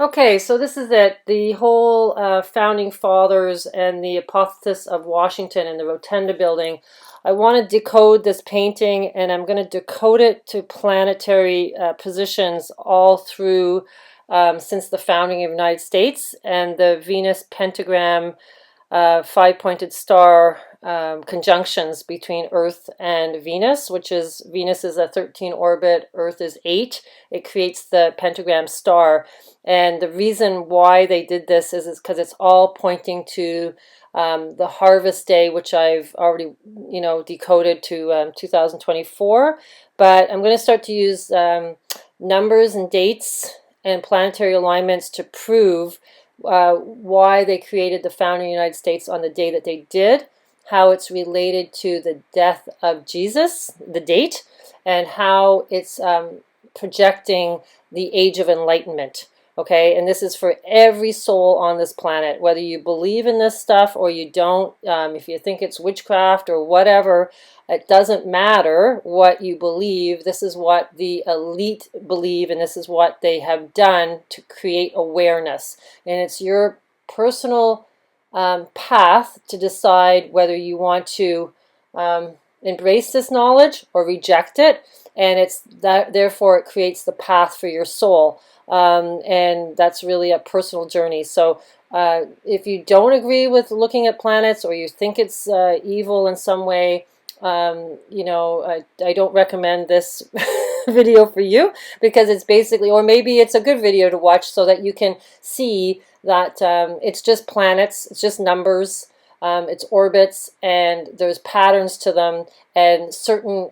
Okay, so this is it. The whole founding fathers and the apophysis of Washington and the Rotunda building. I want to decode this painting, and I'm going to decode it to planetary positions all through since the founding of the United States, and the Venus pentagram, five-pointed star conjunctions between Earth and Venus, which is Venus is a 13 orbit, Earth is 8. It creates the pentagram star. And the reason why they did this is because it's all pointing to the harvest day, which I've already, decoded to 2024. But I'm going to start to use numbers and dates and planetary alignments to prove why they created the founding of the United States on the day that they did, how it's related to the death of Jesus, the date, and how it's projecting the age of enlightenment. Okay, and this is for every soul on this planet, whether you believe in this stuff or you don't, if you think it's witchcraft or whatever, it doesn't matter what you believe. This is what the elite believe, and this is what they have done to create awareness. And it's your personal path to decide whether you want to embrace this knowledge or reject it. And it's that, therefore, it creates the path for your soul. And that's really a personal journey. So if you don't agree with looking at planets, or you think it's evil in some way, I don't recommend this video for you, because it's basically, or maybe it's a good video to watch so that you can see that it's just planets, it's just numbers, it's orbits, and there's patterns to them, and certain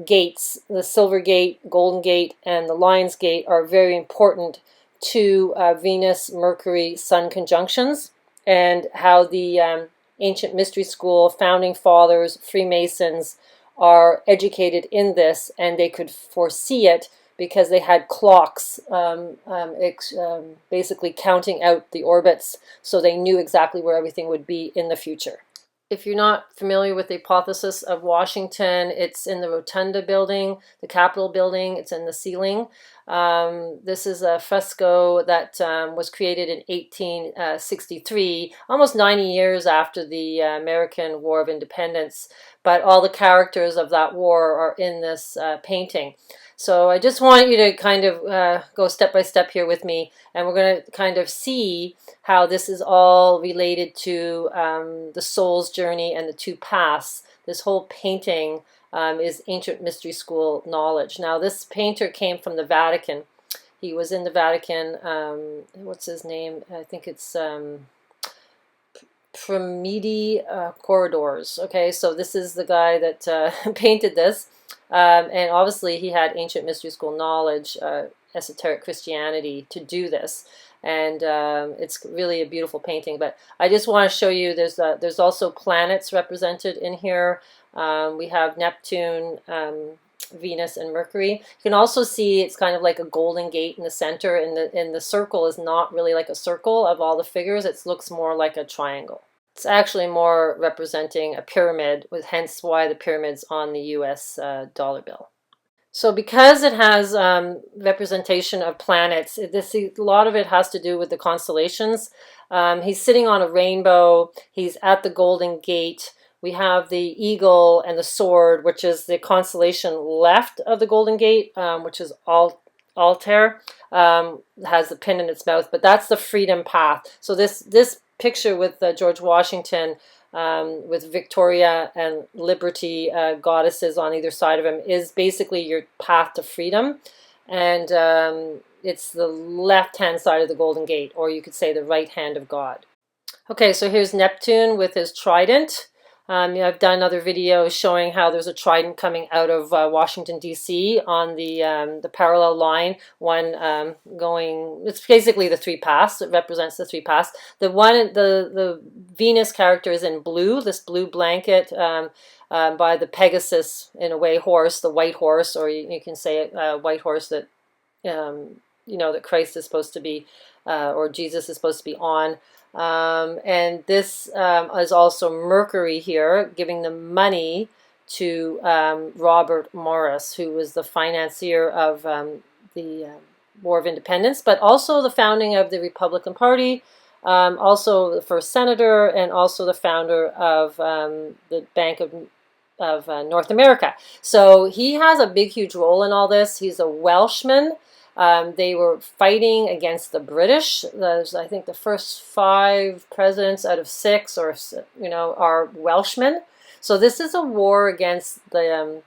gates, the silver gate, golden gate, and the lion's gate are very important to Venus, Mercury, Sun conjunctions, and how the ancient mystery school, founding fathers, Freemasons are educated in this, and they could foresee it because they had clocks basically counting out the orbits, so they knew exactly where everything would be in the future. If you're not familiar with the apophysis of Washington, it's in the Rotunda building, the Capitol building. It's in the ceiling. This is a fresco that was created in 1863, almost 90 years after the American War of Independence. But all the characters of that war are in this painting. So I just want you to kind of go step by step here with me, and we're going to kind of see how this is all related to the soul's journey and the two paths. This whole painting is ancient mystery school knowledge. Now, this painter came from the Vatican. He was in the Vatican. What's his name? I think it's Promedi Corridors. Okay, so this is the guy that painted this. And obviously he had ancient mystery school knowledge, esoteric Christianity to do this. And it's really a beautiful painting. But I just want to show you there's also planets represented in here. We have Neptune, Venus, and Mercury. You can also see it's kind of like a golden gate in the center, and the circle is not really like a circle of all the figures. It looks more like a triangle. It's actually more representing a pyramid, hence why the pyramid's on the US dollar bill. So because it has representation of planets, a lot of it has to do with the constellations. He's sitting on a rainbow. He's at the Golden Gate. We have the eagle and the sword, which is the constellation left of the Golden Gate, which is Altair. Has the pin in its mouth, but that's the freedom path. So this picture with George Washington with Victoria and Liberty goddesses on either side of him is basically your path to freedom, and it's the left-hand side of the Golden Gate, or you could say the right hand of God. Okay, so here's Neptune with his trident. I've done another video showing how there's a trident coming out of Washington, D.C. on the parallel line, one going, it's basically the three paths. It represents the three paths. The Venus character is in blue, this blue blanket by the Pegasus, in a way, horse, the white horse, or you can say white horse that, that Christ is supposed to be, or Jesus is supposed to be on. And this is also Mercury here, giving the money to Robert Morris, who was the financier of the War of Independence, but also the founding of the Republican Party, also the first senator, and also the founder of the Bank of North America. So he has a big, huge role in all this. He's a Welshman. They were fighting against the British. There's, I think, the first 5 presidents out of 6, or are Welshmen. So this is a war against an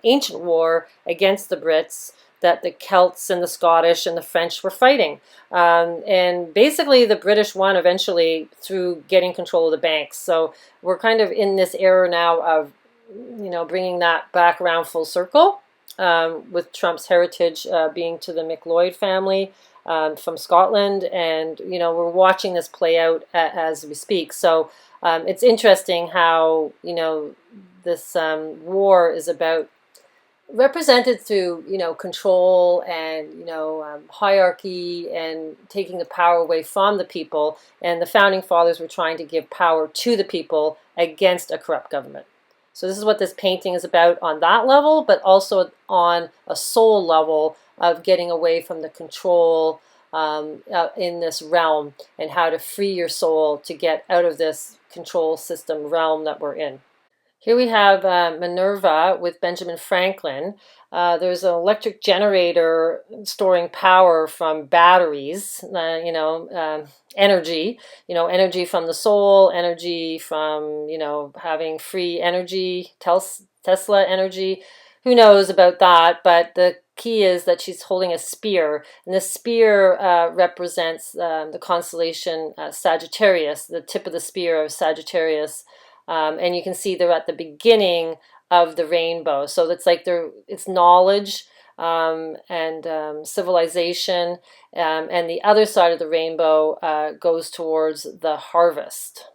ancient war against the Brits that the Celts and the Scottish and the French were fighting. And basically the British won eventually through getting control of the banks. So we're kind of in this era now of, bringing that back around full circle, with Trump's heritage being to the McLeod family from Scotland. And, we're watching this play out as we speak. So it's interesting how, this war is about represented through control and hierarchy and taking the power away from the people, and the founding fathers were trying to give power to the people against a corrupt government. So this is what this painting is about on that level, but also on a soul level of getting away from the control in this realm, and how to free your soul to get out of this control system realm that we're in. Here we have Minerva with Benjamin Franklin. There's an electric generator storing power from batteries, energy, energy from the soul, energy from, having free energy, Tesla energy. Who knows about that? But the key is that she's holding a spear, and the spear represents the constellation Sagittarius, the tip of the spear of Sagittarius. And you can see they're at the beginning of the rainbow. So it's like it's knowledge and civilization. And the other side of the rainbow goes towards the harvest.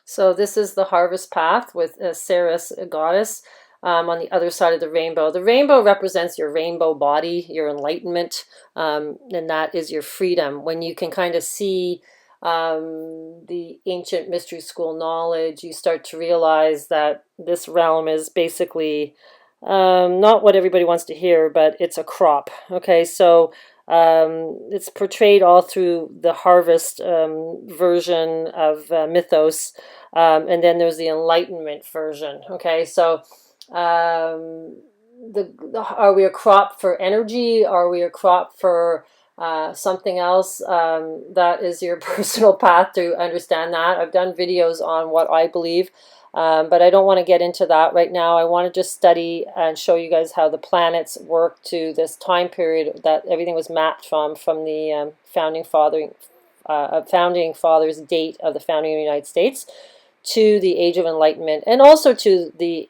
So this is the harvest path with Ceres, a goddess, on the other side of the rainbow. The rainbow represents your rainbow body, your enlightenment, and that is your freedom. When you can kind of see the ancient mystery school knowledge, you start to realize that this realm is basically not what everybody wants to hear, but it's a crop. Okay, so it's portrayed all through the harvest version of mythos, and then there's the Enlightenment version. Okay, so are we a crop for energy? Are we a crop for something else? That is your personal path to understand that. I've done videos on what I believe, but I don't want to get into that right now. I want to just study and show you guys how the planets work to this time period that everything was mapped from the founding fathers date of the founding of the United States to the Age of Enlightenment, and also to the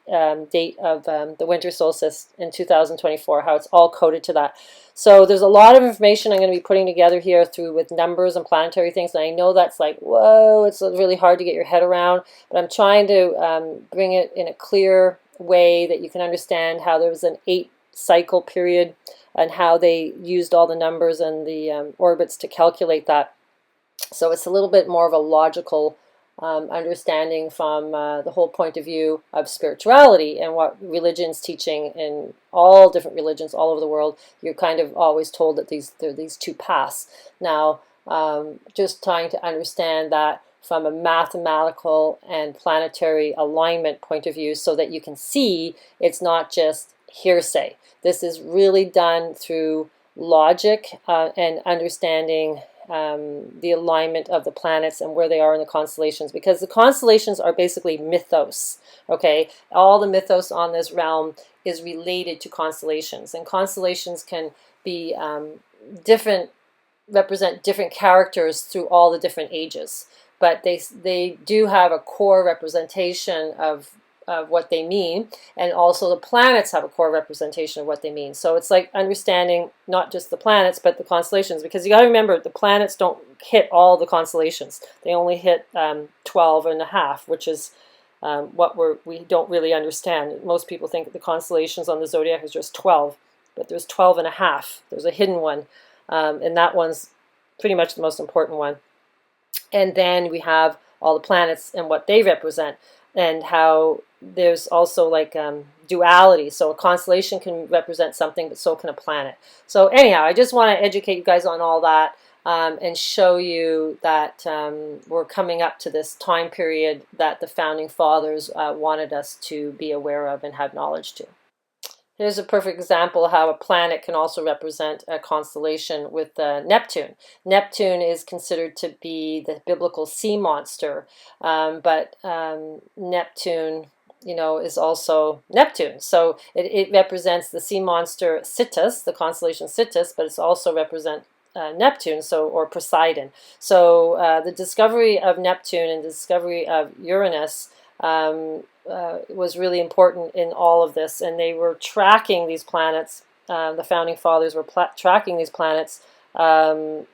date of the winter solstice in 2024, how it's all coded to that. So there's a lot of information I'm going to be putting together here with numbers and planetary things, and I know that's like, whoa, it's really hard to get your head around, but I'm trying to bring it in a clear way that you can understand how there was an 8-cycle period and how they used all the numbers and the orbits to calculate that. So it's a little bit more of a logical understanding from the whole point of view of spirituality and what religion's teaching in all different religions all over the world. You're kind of always told that there are these 2 paths. Now, just trying to understand that from a mathematical and planetary alignment point of view, so that you can see it's not just hearsay. This is really done through logic and understanding the alignment of the planets and where they are in the constellations, because the constellations are basically mythos. Okay, all the mythos on this realm is related to constellations, and constellations can be represent different characters through all the different ages, but they do have a core representation of what they mean, and also the planets have a core representation of what they mean. So it's like understanding not just the planets but the constellations, because you got to remember the planets don't hit all the constellations. They only hit 12 and a half, which is what we don't really understand. Most people think that the constellations on the zodiac is just 12, but there's 12 and a half. There's a hidden one, and that one's pretty much the most important one. And then we have all the planets and what they represent, and how there's also like duality. So a constellation can represent something, but so can a planet. So anyhow, I just want to educate you guys on all that, and show you that we're coming up to this time period that the founding fathers wanted us to be aware of and have knowledge to. Here's a perfect example of how a planet can also represent a constellation with Neptune. Neptune is considered to be the biblical sea monster, but Neptune, is also Neptune. So it represents the sea monster Cetus, the constellation Cetus, but it's also represent Neptune, or Poseidon. So the discovery of Neptune and the discovery of Uranus was really important in all of this, and they were tracking these planets. The founding fathers were tracking these planets. I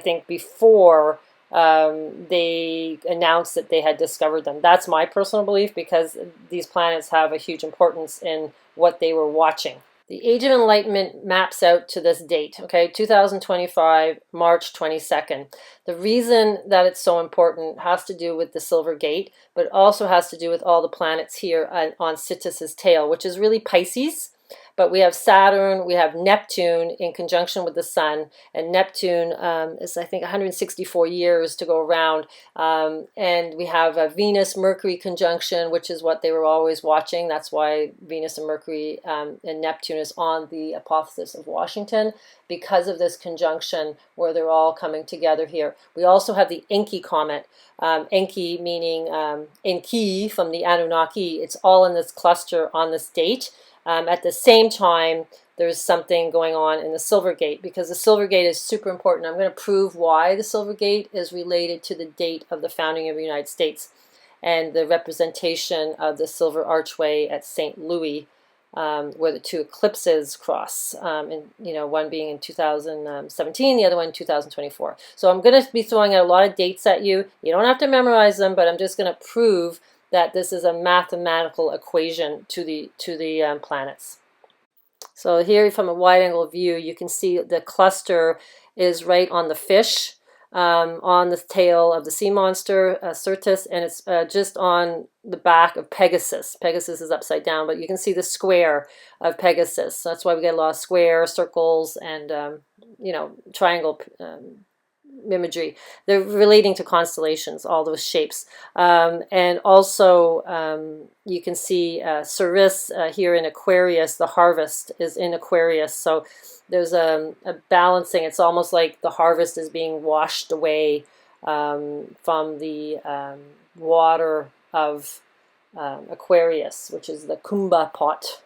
think before they announced that they had discovered them. That's my personal belief, because these planets have a huge importance in what they were watching. The Age of Enlightenment maps out to this date, okay, 2025, March 22nd. The reason that it's so important has to do with the Silver Gate, but also has to do with all the planets here on Cetus's tail, which is really Pisces. But we have Saturn, we have Neptune in conjunction with the Sun, and Neptune is, I think, 164 years to go around. And we have a Venus-Mercury conjunction, which is what they were always watching. That's why Venus and Mercury and Neptune is on the apophysis of Washington, because of this conjunction where they're all coming together here. We also have the Enki comet. Enki meaning Enki from the Anunnaki. It's all in this cluster on this date. At the same time, there's something going on in the Silver Gate, because the Silver Gate is super important. I'm going to prove why the Silver Gate is related to the date of the founding of the United States and the representation of the Silver Archway at St. Louis, where the two eclipses cross, one being in 2017, the other one in 2024. So I'm going to be throwing out a lot of dates at you. You don't have to memorize them, but I'm just going to prove that this is a mathematical equation to the planets. So here, from a wide-angle view, you can see the cluster is right on the fish, on the tail of the sea monster, Cetus, and it's just on the back of Pegasus. Pegasus is upside down, but you can see the square of Pegasus. So that's why we get a lot of squares, circles, and triangle imagery. They're relating to constellations, all those shapes. And also you can see Ceres here in Aquarius. The harvest is in Aquarius. So there's a balancing. It's almost like the harvest is being washed away from the water of Aquarius, which is the Kumbha pot.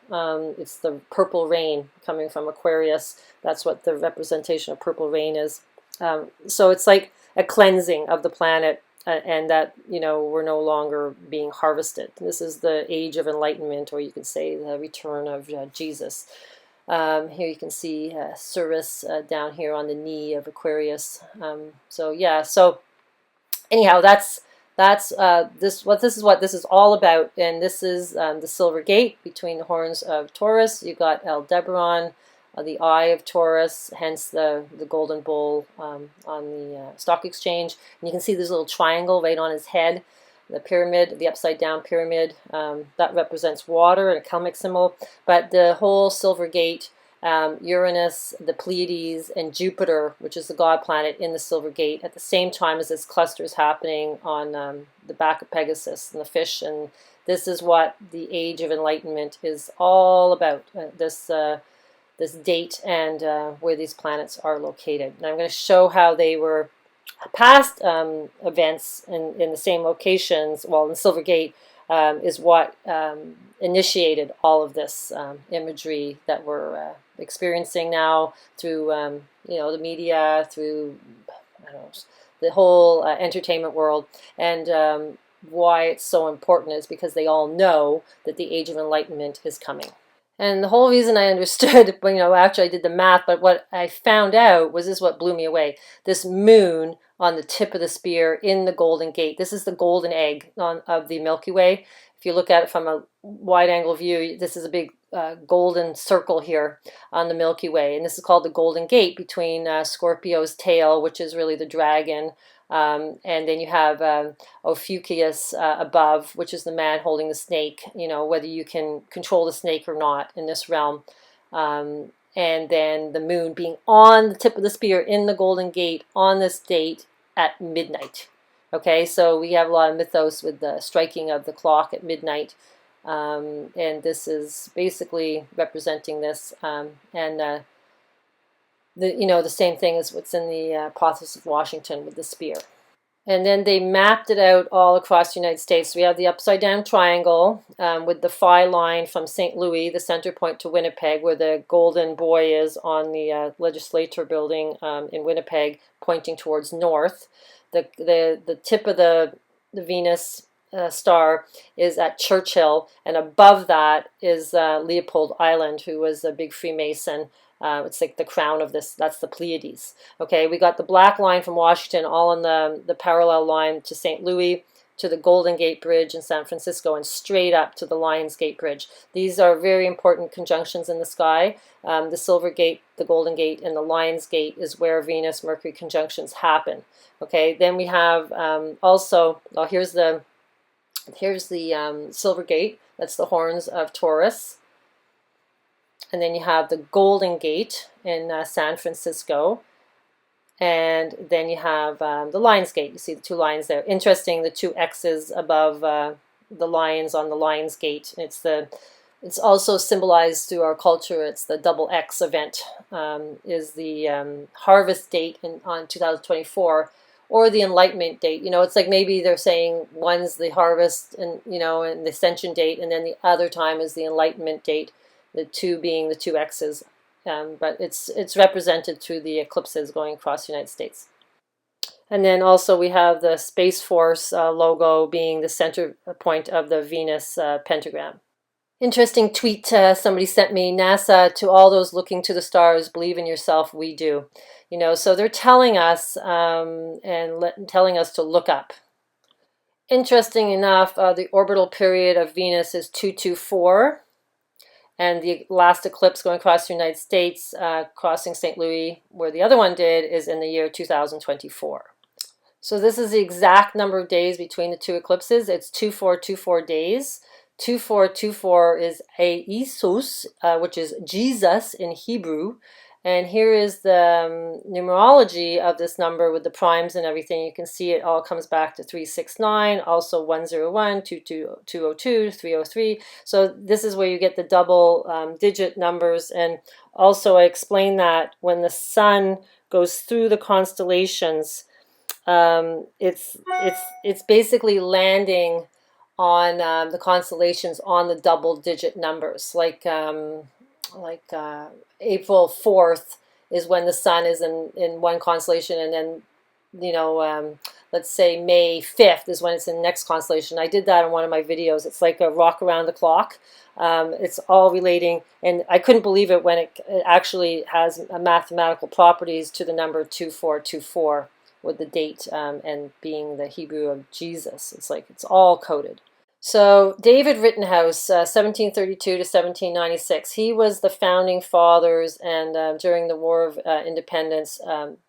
It's the purple rain coming from Aquarius. That's what the representation of purple rain is. So it's like a cleansing of the planet, and that, we're no longer being harvested. This is the Age of Enlightenment, or you could say the return of Jesus. Here you can see Ceres down here on the knee of Aquarius. So anyhow, that's what this is all about. And this is the Silver Gate between the horns of Taurus. You got Aldebaran, the eye of Taurus, hence the golden bull on the stock exchange. And you can see this little triangle right on his head, the pyramid, the upside down pyramid. That represents water, and a Kelmic symbol. But the whole Silver Gate, Uranus, the Pleiades, and Jupiter, which is the god planet, in the Silver Gate at the same time as this cluster is happening on the back of Pegasus and the fish. And this is what the Age of Enlightenment is all about. This date and where these planets are located. And I'm going to show how they were past events in the same locations. Well, in the Silver Gate is what initiated all of this imagery that we're experiencing now through the media, through the whole entertainment world. And why it's so important is because they all know that the Age of Enlightenment is coming. And the whole reason I understood, after I did the math, but what I found out was this, what blew me away. This moon on the tip of the spear in the Golden Gate. This is the golden egg of the Milky Way. If you look at it from a wide-angle view, this is a big golden circle here on the Milky Way. And this is called the Golden Gate between Scorpio's tail, which is really the dragon, And then you have Ophiuchus above, which is the man holding the snake, whether you can control the snake or not in this realm. And then the moon being on the tip of the spear in the Golden Gate on this date at midnight. Okay, so we have a lot of mythos with the striking of the clock at midnight. And this is basically representing this. And the same thing as what's in the apophysis of Washington with the spear. And then they mapped it out all across the United States. So we have the upside down triangle with the phi line from St. Louis, the center point, to Winnipeg, where the golden boy is on the legislature building in Winnipeg, pointing towards north. The tip of the Venus star is at Churchill, and above that is Leopold Island, who was a big Freemason. It's like the crown of this, that's the Pleiades. Okay, we got the black line from Washington all on the parallel line to St. Louis, to the Golden Gate Bridge in San Francisco, and straight up to the Lions Gate Bridge. These are very important conjunctions in the sky. The Silver Gate, the Golden Gate, and the Lions Gate is where Venus-Mercury conjunctions happen. Okay, then we have also, well, here's the Silver Gate, that's the horns of Taurus. And then you have the Golden Gate in San Francisco. And then you have the Lions Gate. You see the two lions there. Interesting, the two X's above the lions on the Lions Gate. It's also symbolized through our culture. It's the double X event, is the harvest date on 2024, or the Enlightenment date. It's like maybe they're saying one's the harvest and and the ascension date, and then the other time is the Enlightenment date. The two being the two X's, but it's represented through the eclipses going across the United States. And then also we have the Space Force logo being the center point of the Venus pentagram. Interesting tweet somebody sent me. NASA, to all those looking to the stars, believe in yourself, we do. So they're telling us telling us to look up. Interesting enough, the orbital period of Venus is 224. And the last eclipse going across the United States, crossing St. Louis, where the other one did, is in the year 2024. So this is the exact number of days between the two eclipses. It's 2424 days. 2424 is Eisus, which is Jesus in Hebrew. And here is the numerology of this number with the primes and everything. You can see it all comes back to 369, also 101, 202, 303. So this is where you get the double digit numbers. And also I explain that when the sun goes through the constellations, it's basically landing on the constellations on the double digit numbers, like April 4th is when the sun is in one constellation, and then let's say May 5th is when it's in the next constellation. I did that in one of my videos. It's like a rock around the clock. It's all relating, and I couldn't believe it when it actually has mathematical properties to the number 2424 with the date and being the Hebrew of Jesus. It's like it's all coded. So David Rittenhouse, 1732 to 1796, he was the founding fathers, and during the War of Independence,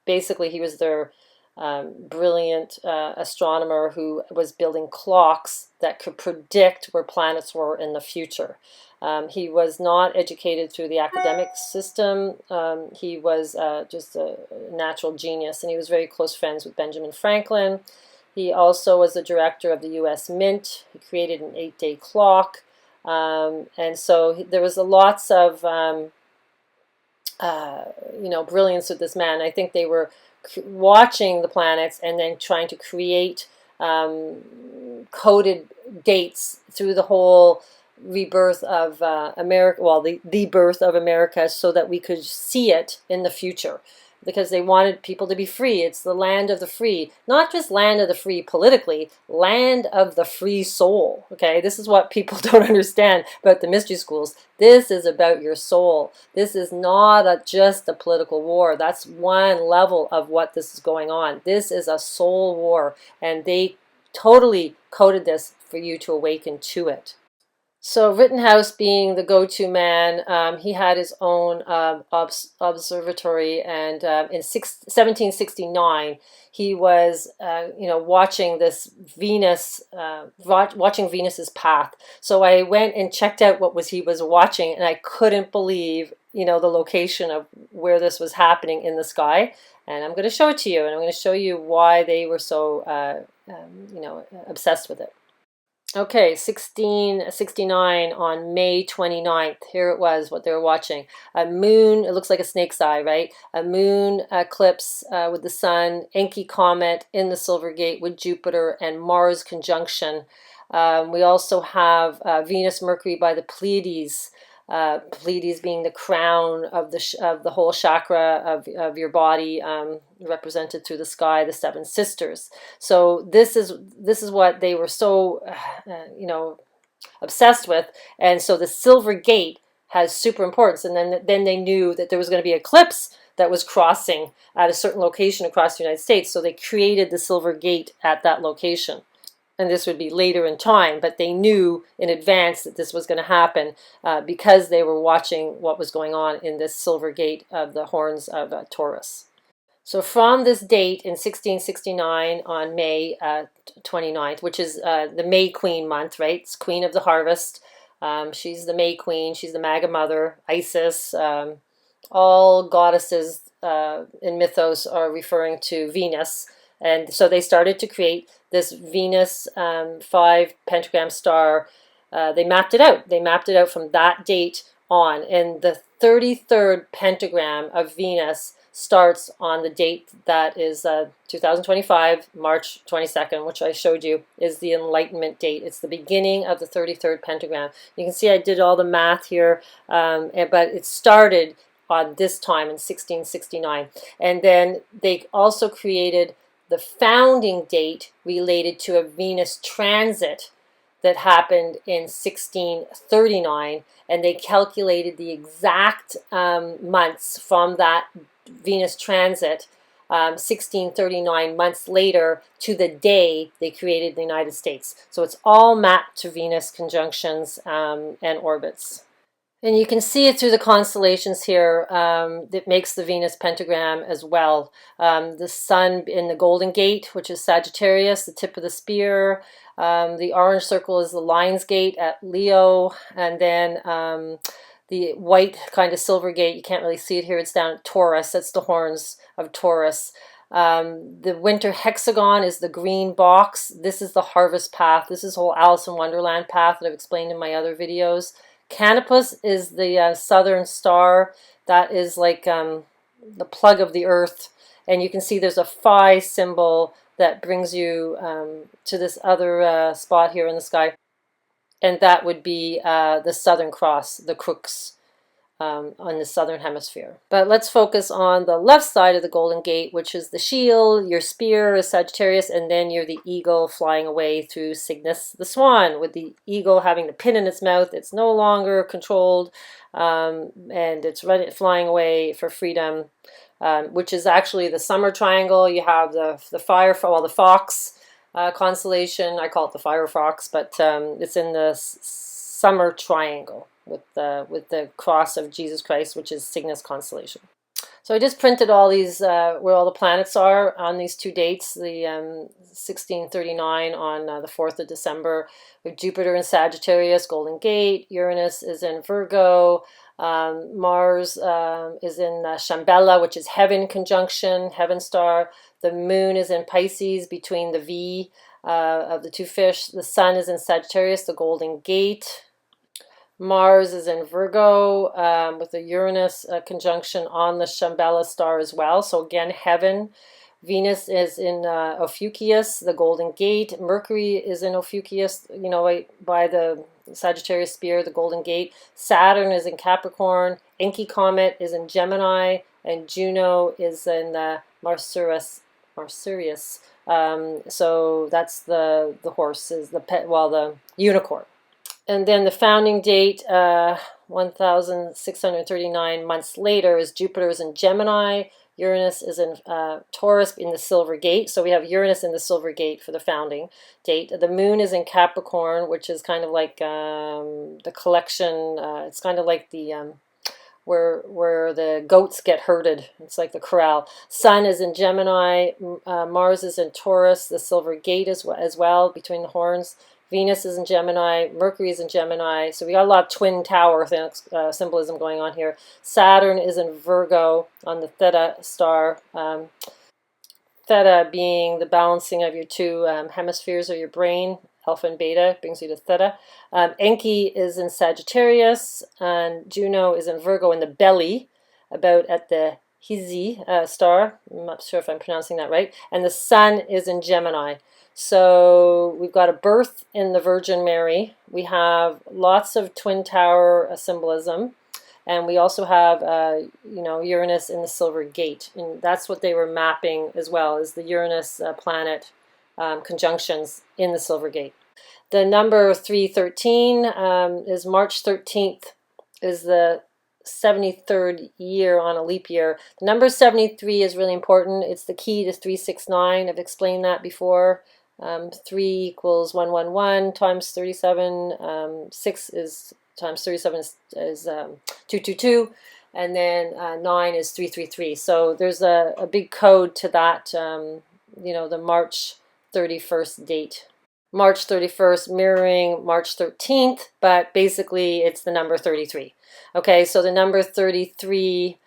basically he was their brilliant astronomer who was building clocks that could predict where planets were in the future. He was not educated through the academic system. He was just a natural genius, and he was very close friends with Benjamin Franklin. He also was the director of the U.S. Mint. He created an 8-day clock. And so there was lots of, brilliance with this man. I think they were watching the planets and then trying to create coded dates through the whole rebirth of America, well, the birth of America, so that we could see it in the future. Because they wanted people to be free. It's the land of the free. Not just land of the free politically, land of the free soul. Okay, this is what people don't understand about the mystery schools. This is about your soul. This is not just a political war. That's one level of what this is going on. This is a soul war, and they totally coded this for you to awaken to it. So Rittenhouse, being the go-to man, he had his own observatory, and in 1769, he was, watching this Venus, watching Venus's path. So I went and checked out what he was watching, and I couldn't believe, the location of where this was happening in the sky. And I'm going to show it to you, and I'm going to show you why they were so, obsessed with it. Okay, 1669 on May 29th. Here it was, what they were watching. A moon, it looks like a snake's eye, right? A moon eclipse with the sun, Encke comet in the Silver Gate with Jupiter, and Mars conjunction. We also have Venus, Mercury by the Pleiades. Pleiades being the crown of the whole chakra of your body, represented through the sky, the seven sisters. So this is what they were so obsessed with, and so the Silver Gate has super importance. And then they knew that there was going to be an eclipse that was crossing at a certain location across the United States, so they created the Silver Gate at that location. And this would be later in time, but they knew in advance that this was going to happen because they were watching what was going on in this Silver Gate of the horns of Taurus. So from this date in 1669 on May 29th, which is the May Queen month, right? It's Queen of the Harvest. She's the May Queen. She's the Maga Mother, Isis. All goddesses in mythos are referring to Venus. And so they started to create this Venus 5 pentagram star. They mapped it out. They mapped it out from that date on. And the 33rd pentagram of Venus starts on the date that is 2025, March 22nd, which I showed you is the Enlightenment date. It's the beginning of the 33rd pentagram. You can see I did all the math here, but it started on this time in 1669. And then they also created the founding date related to a Venus transit that happened in 1639, and they calculated the exact months from that Venus transit, 1639 months later, to the day they created the United States. So it's all mapped to Venus conjunctions and orbits. And you can see it through the constellations here that makes the Venus pentagram as well. The sun in the Golden Gate, which is Sagittarius, the tip of the spear. The orange circle is the Lion's Gate at Leo. And then the white kind of silver gate, you can't really see it here, it's down at Taurus. That's the horns of Taurus. The winter hexagon is the green box. This is the harvest path. This is the whole Alice in Wonderland path that I've explained in my other videos. Canopus is the southern star. That is like the plug of the earth. And you can see there's a phi symbol that brings you to this other spot here in the sky. And that would be the Southern Cross, the crux on the southern hemisphere. But let's focus on the left side of the Golden Gate, which is the shield. Your spear is Sagittarius, and then you're the eagle flying away through Cygnus the swan, with the eagle having the pin in its mouth. It's no longer controlled, and it's flying away for freedom, which is actually the summer triangle. You have the fox constellation. I call it the fire fox, but it's in the summer triangle with the cross of Jesus Christ, which is Cygnus constellation. So I just printed all these where all the planets are on these two dates. The 1639 on the 4th of December with Jupiter in Sagittarius, Golden Gate. Uranus is in Virgo. Mars is in Shambhala, which is heaven conjunction, heaven star. The moon is in Pisces between the V of the two fish. The sun is in Sagittarius, the Golden Gate. Mars is in Virgo with the Uranus conjunction on the Shambhala star as well. So again, heaven. Venus is in Ophiuchus, the Golden Gate. Mercury is in Ophiuchus, by the Sagittarius spear, the Golden Gate. Saturn is in Capricorn. Encke comet is in Gemini, and Juno is in Marsyrius. So that's the horse, is the unicorn. And then the founding date, 1,639 months later, is Jupiter is in Gemini, Uranus is in Taurus in the Silver Gate. So we have Uranus in the Silver Gate for the founding date. The moon is in Capricorn, which is kind of like the collection. It's kind of like the where the goats get herded. It's like the corral. Sun is in Gemini. Mars is in Taurus. The Silver Gate as well between the horns. Venus is in Gemini, Mercury is in Gemini, so we got a lot of twin tower symbolism going on here. Saturn is in Virgo on the Theta star. Theta being the balancing of your two hemispheres of your brain. Alpha and beta brings you to Theta. Enki is in Sagittarius, and Juno is in Virgo in the belly, about at the Hizi star. I'm not sure if I'm pronouncing that right. And the Sun is in Gemini. So we've got a birth in the Virgin Mary. We have lots of twin tower symbolism, and we also have Uranus in the Silver Gate, and that's what they were mapping as well, is the Uranus planet conjunctions in the Silver Gate. The number 313 is March 13th, is the 73rd year on a leap year. The number 73 is really important. It's the key to 369. I've explained that before. 3 equals 111 times 37. 6 is times 37 is 222, and then 9 is 333. So there's a big code to that. The March 31st date. March 31st mirroring March 13th, but basically it's the number 33. Okay, so the number 33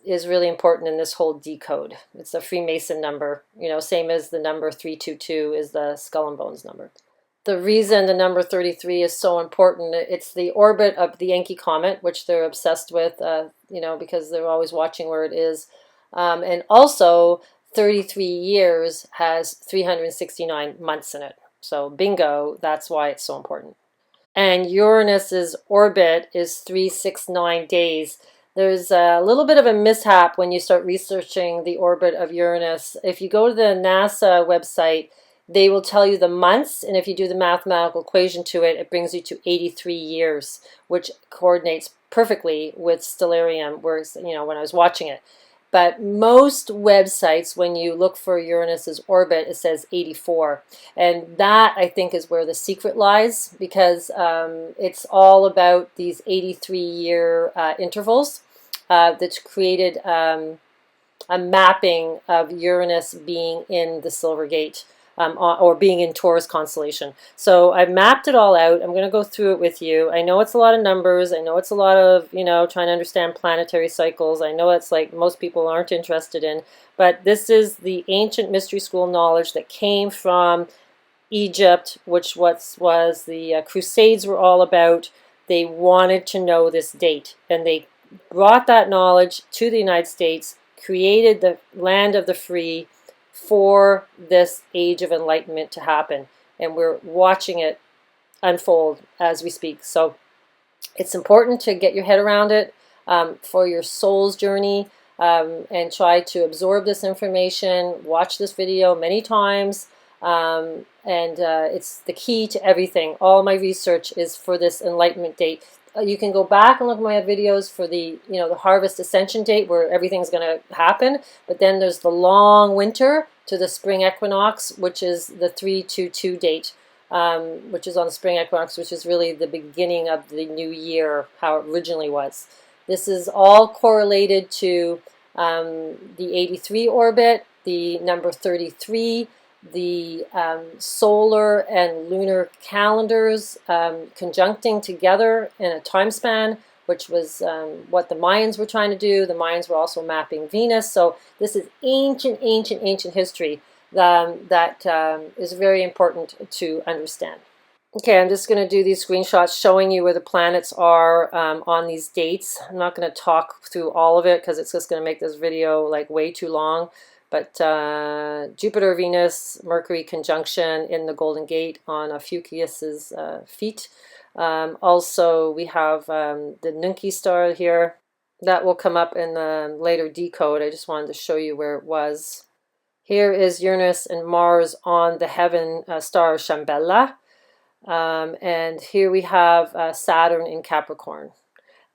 is really important in this whole decode. It's a Freemason number, same as the number 322 is the Skull and Bones number. The reason the number 33 is so important, it's the orbit of the Enki comet, which they're obsessed with, because they're always watching where it is. And also, 33 years has 369 months in it. So bingo, that's why it's so important. And Uranus's orbit is 369 days. There's a little bit of a mishap when you start researching the orbit of Uranus. If you go to the NASA website, they will tell you the months, and if you do the mathematical equation to it, it brings you to 83 years, which coordinates perfectly with stellarium, where, when I was watching it. But most websites, when you look for Uranus's orbit, it says 84. And that, I think, is where the secret lies, because it's all about these 83-year intervals that's created a mapping of Uranus being in the Silver Gate. Or being in Taurus constellation. So I've mapped it all out. I'm going to go through it with you. I know it's a lot of numbers. I know it's a lot of, trying to understand planetary cycles. I know it's like most people aren't interested in. But this is the ancient mystery school knowledge that came from Egypt, which was the Crusades were all about. They wanted to know this date. And they brought that knowledge to the United States, created the land of the free, for this age of enlightenment to happen, and we're watching it unfold as we speak. So it's important to get your head around it for your soul's journey, and try to absorb this information. Watch this video many times, and it's the key to everything. All my research is for this enlightenment date. You can go back and look at my videos for the the harvest ascension date, where everything's going to happen, but then there's the long winter to the spring equinox, which is the 322 date, which is on the spring equinox, which is really the beginning of the new year, how it originally was. This is all correlated to the 83 orbit, the number 33, the solar and lunar calendars conjuncting together in a time span, which was what the Mayans were trying to do. The Mayans were also mapping Venus. So this is ancient history that is very important to understand. Okay, I'm just going to do these screenshots showing you where the planets are on these dates. I'm not going to talk through all of it because it's just going to make this video like way too long. But Jupiter, Venus, Mercury conjunction in the Golden Gate on Ophiuchus's feet. Also, we have the Nunki star here. That will come up in the later decode. I just wanted to show you where it was. Here is Uranus and Mars on the heaven star Shambhala. And here we have Saturn in Capricorn.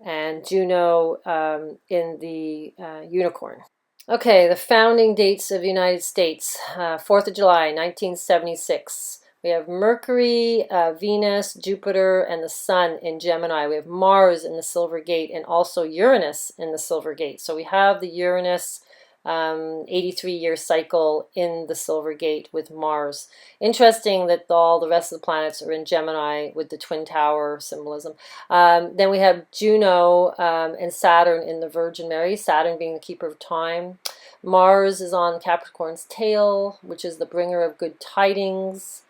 and Juno in the unicorn. Okay, the founding dates of the United States. 4th of July, 1976. We have Mercury, Venus, Jupiter, and the Sun in Gemini. We have Mars in the Silver Gate and also Uranus in the Silver Gate. So we have the Uranus 83-year cycle in the Silver Gate with Mars. Interesting that all the rest of the planets are in Gemini with the Twin Tower symbolism. Then we have Juno and Saturn in the Virgin Mary, Saturn being the keeper of time. Mars is on Capricorn's tail, which is the bringer of good tidings.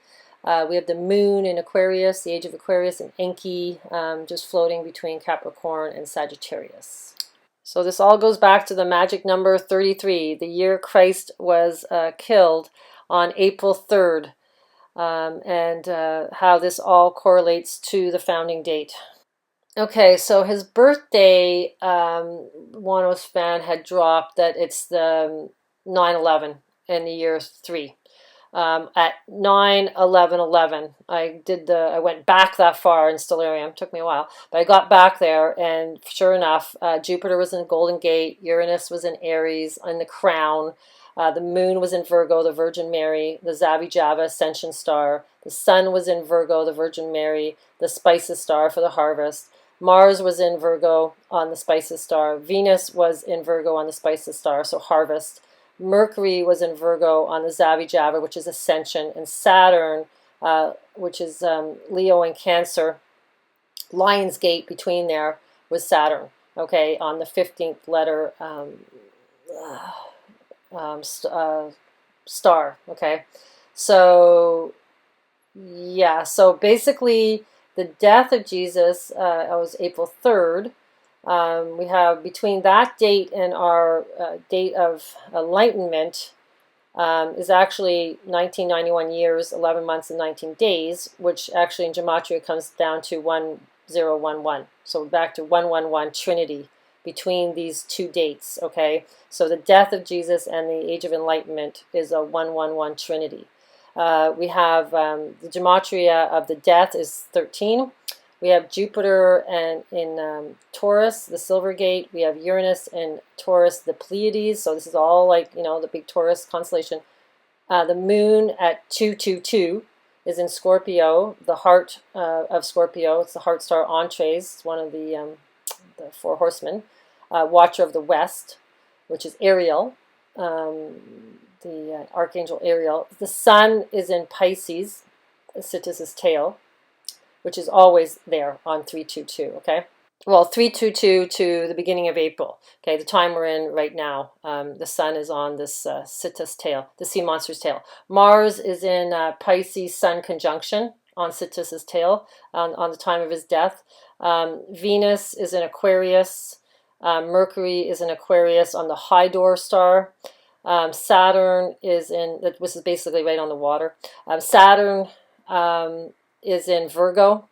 We have the moon in Aquarius, the age of Aquarius, and Enki, just floating between Capricorn and Sagittarius. So this all goes back to the magic number 33, the year Christ was killed on April 3rd, and how this all correlates to the founding date. Okay, so his birthday, Juanos fan had dropped that it's the 9/11 in the year 3. At 9/11/11, I went back that far in Stellarium. It took me a while, but I got back there, and sure enough, Jupiter was in the Golden Gate, Uranus was in Aries, in the Crown, the Moon was in Virgo, the Virgin Mary, the Zavi Java Ascension Star, the Sun was in Virgo, the Virgin Mary, the Spices Star for the harvest. Mars was in Virgo on the Spices Star. Venus was in Virgo on the Spices Star, so harvest. Mercury was in Virgo on the Zavi Java, which is ascension, and Saturn, which is Leo and Cancer, Lion's Gate between there was Saturn, okay, on the 15th letter star, okay. So, yeah, so basically the death of Jesus was April 3rd. We have between that date and our date of Enlightenment is actually 1991 years, 11 months, and 19 days, which actually in Gematria comes down to 1011. So we're back to 111 Trinity between these two dates, okay? So the death of Jesus and the Age of Enlightenment is a 111 Trinity. We have the Gematria of the death is 13. We have Jupiter and in Taurus, the Silver Gate. We have Uranus in Taurus, the Pleiades. So this is all like, you know, the big Taurus constellation. The moon at 222 is in Scorpio, the heart of Scorpio. It's the heart star Entrees. It's one of the four horsemen. Watcher of the West, which is Ariel, the archangel Ariel. The sun is in Pisces, Sittis's tail, which is always there on 322, okay? Well, 322 to the beginning of April, okay, the time we're in right now. The sun is on this Sittis tail, the sea monster's tail. Mars is in Pisces sun conjunction on Sittis's tail on the time of his death. Venus is in Aquarius. Mercury is in Aquarius on the High Door star. Saturn is in, this is basically right on the water. Saturn is in Virgo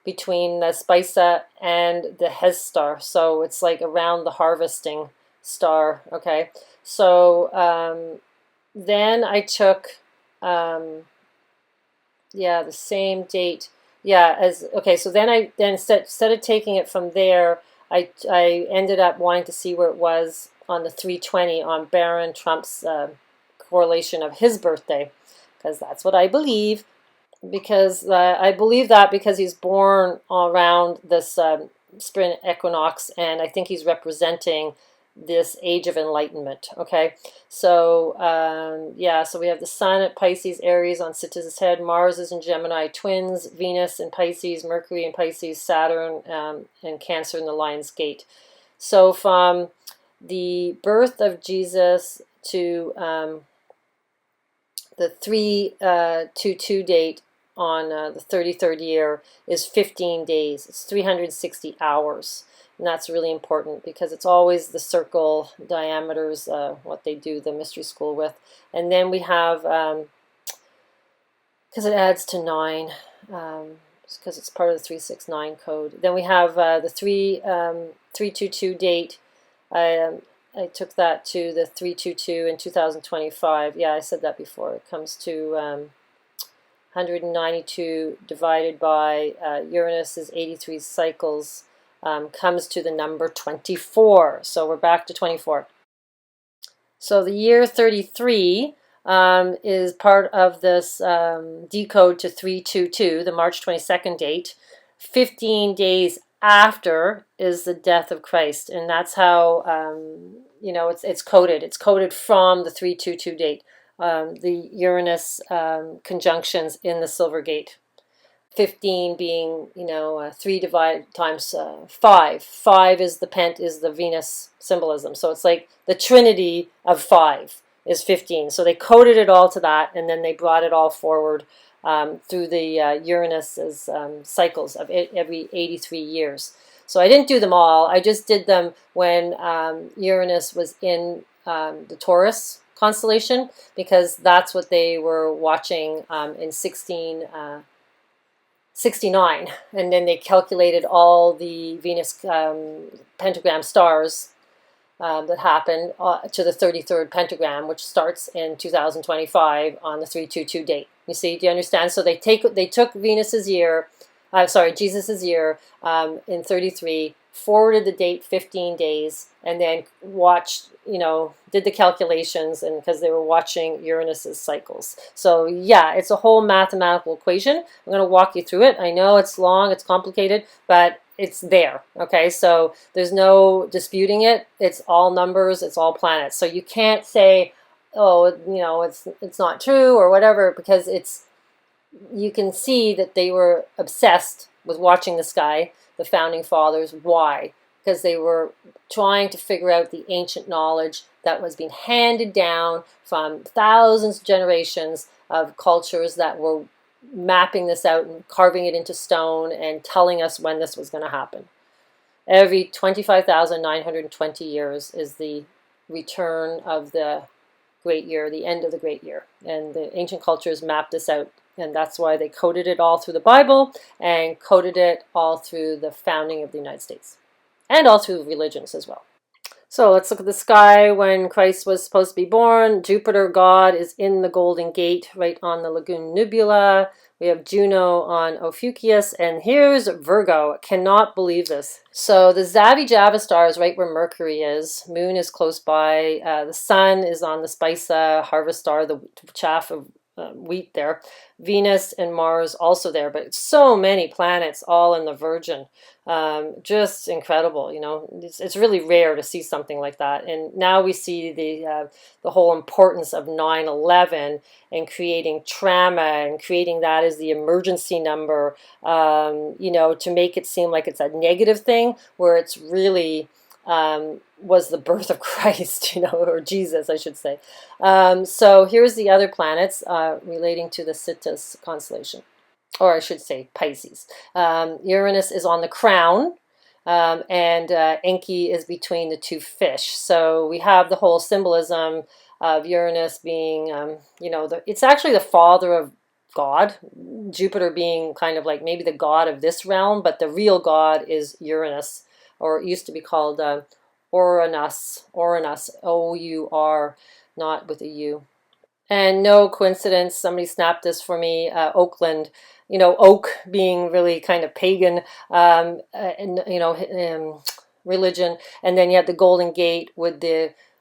between the Spica and the Hes star. So it's like around the harvesting star, okay? So then I took, yeah, the same date. Yeah, okay, so then instead of taking it from there, I ended up wanting to see where it was on the 320 on Baron Trump's correlation of his birthday, because that's what I believe. Because I believe that because he's born around this spring equinox, and I think he's representing this age of enlightenment, okay? So, yeah, so we have the sun at Pisces, Aries on Sittis's head, Mars is in Gemini, twins, Venus in Pisces, Mercury in Pisces, Saturn and Cancer in the Lion's Gate. So from the birth of Jesus to the 322 date on the 33rd year is 15 days. It's 360 hours. And that's really important because it's always the circle diameters, what they do the mystery school with. And then we have, because it adds to 9, because it's part of the 369 code. Then we have the 322 date. I took that to the 322 in 2025. Yeah, I said that before. It comes to 192 divided by Uranus's 83 cycles. comes to the number 24. So we're back to 24. So the year 33 is part of this decode to 322, the March 22nd date. 15 days after is the death of Christ, and that's how it's coded. It's coded from the 322 date, the Uranus conjunctions in the Silver Gate. 15 being, 3 divided times 5. 5 is the Venus symbolism. So it's like the trinity of 5 is 15. So they coded it all to that, and then they brought it all forward through the Uranus's cycles of every 83 years. So I didn't do them all. I just did them when Uranus was in the Taurus constellation, because that's what they were watching in 69, and then they calculated all the Venus pentagram stars that happened to the 33rd pentagram, which starts in 2025 on the 322 date. You see, do you understand? So they took Venus's year, Jesus's year in 33, forwarded the date 15 days, and then watched, did the calculations, and because they were watching Uranus's cycles. So yeah, it's a whole mathematical equation. I'm going to walk you through it. I know it's long, it's complicated, but it's there. Okay, so there's no disputing it. It's all numbers, it's all planets. So you can't say, oh, it's not true or whatever, because you can see that they were obsessed with watching the sky, the founding fathers. Why? Because they were trying to figure out the ancient knowledge that was being handed down from thousands of generations of cultures that were mapping this out and carving it into stone and telling us when this was going to happen. Every 25,920 years is the return of the great year, the end of the great year. And the ancient cultures mapped this out. And that's why they coded it all through the Bible and coded it all through the founding of the United States. And all through religions as well. So let's look at the sky when Christ was supposed to be born. Jupiter, God, is in the Golden Gate, right on the Lagoon Nebula. We have Juno on Ophiuchus, and here's Virgo. Cannot believe this. So the Zavi-Java star is right where Mercury is. Moon is close by. The sun is on the Spica harvest star, the chaff of wheat there. Venus and Mars also there, but so many planets all in the Virgin. Just incredible, It's really rare to see something like that. And now we see the whole importance of 9/11 and creating trauma and creating that as the emergency number, to make it seem like it's a negative thing, where it's really was the birth of Christ, or Jesus, I should say. So here's the other planets relating to the Citus constellation, or I should say Pisces. Uranus is on the crown, and Enki is between the two fish. So we have the whole symbolism of Uranus being, it's actually the father of God, Jupiter being kind of like maybe the god of this realm, but the real god is Uranus, or it used to be called Uranus, O-U-R, not with a U. And no coincidence, somebody snapped this for me, Oakland, oak being really kind of pagan, religion. And then you had the Golden Gate with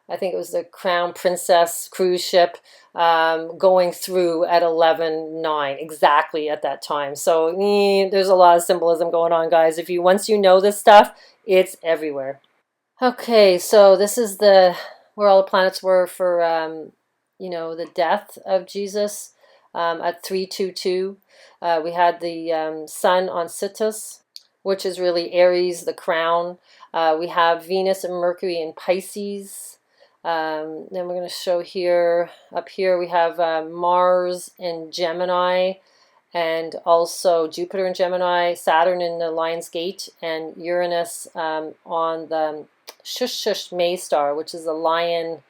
I think it was the Crown Princess cruise ship going through at 11/9, exactly at that time. So there's a lot of symbolism going on, guys. Once you know this stuff, it's everywhere. Okay, so this is where all the planets were for the death of Jesus at 322. We had the sun on Citus, which is really Aries, the crown. We have Venus and Mercury in Pisces. Then we're going to show up here we have Mars in Gemini, and also Jupiter in Gemini, Saturn in the Lion's Gate, and Uranus on the Shush Shush May star, which is a lion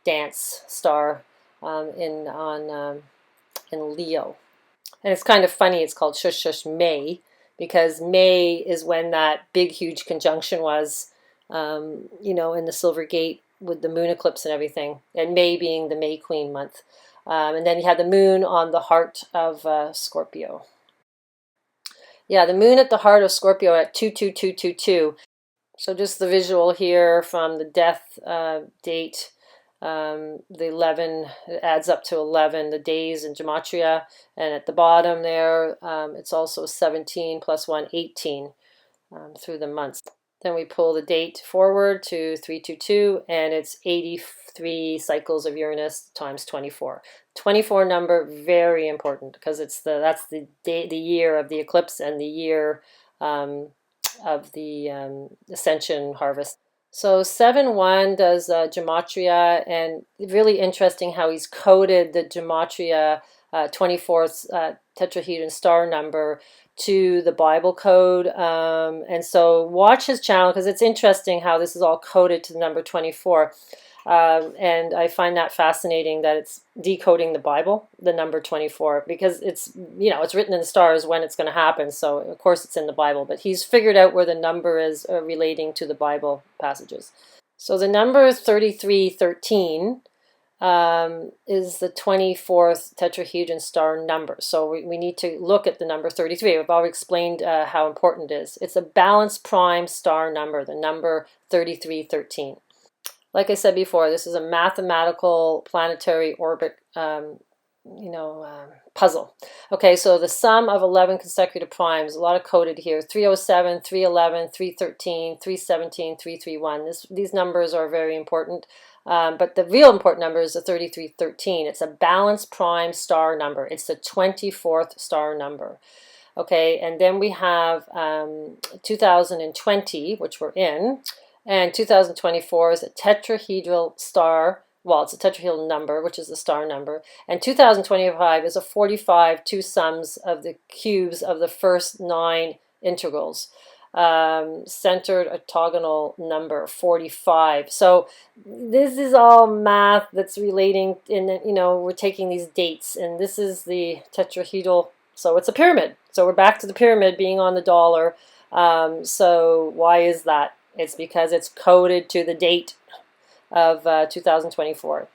dance star in Leo. And it's kind of funny, it's called Shush Shush May, because May is when that big, huge conjunction was, in the Silver Gate with the moon eclipse and everything, and May being the May Queen month. And then you had the moon on the heart of Scorpio. Yeah, the moon at the heart of Scorpio at 22222. So just the visual here from the death date, the 11, it adds up to 11, the days in Gematria. And at the bottom there, it's also 17 plus 1, 18 through the months. Then we pull the date forward to 322, and it's 83 cycles of Uranus times 24. 24 number, very important, because that's the year of the eclipse and the year of the ascension harvest. So 7-1 does Gematria, and really interesting how he's coded the Gematria 24th tetrahedron star number to the Bible code. And so watch his channel, because it's interesting how this is all coded to the number 24. And I find that fascinating that it's decoding the Bible, the number 24, because it's, it's written in the stars when it's going to happen. So of course it's in the Bible, but he's figured out where the number is relating to the Bible passages. So the number 3313 is the 24th tetrahedron star number. So we need to look at the number 33. We've already explained how important it is. It's a balanced prime star number, the number 3313. Like I said before, this is a mathematical planetary orbit, puzzle. Okay, so the sum of 11 consecutive primes, a lot of coded here: 307, 311, 313, 317, 331. These numbers are very important, but the real important number is the 3313. It's a balanced prime star number. It's the 24th star number. Okay, and then we have 2020, which we're in. And 2024 is a tetrahedral star. Well, it's a tetrahedral number, which is the star number. And 2025 is a 45 two sums of the cubes of the first 9 integrals. Centered octagonal number 45. So this is all math that's relating in, we're taking these dates, and this is the tetrahedral. So it's a pyramid. So we're back to the pyramid being on the dollar. So why is that? It's because it's coded to the date of 2024.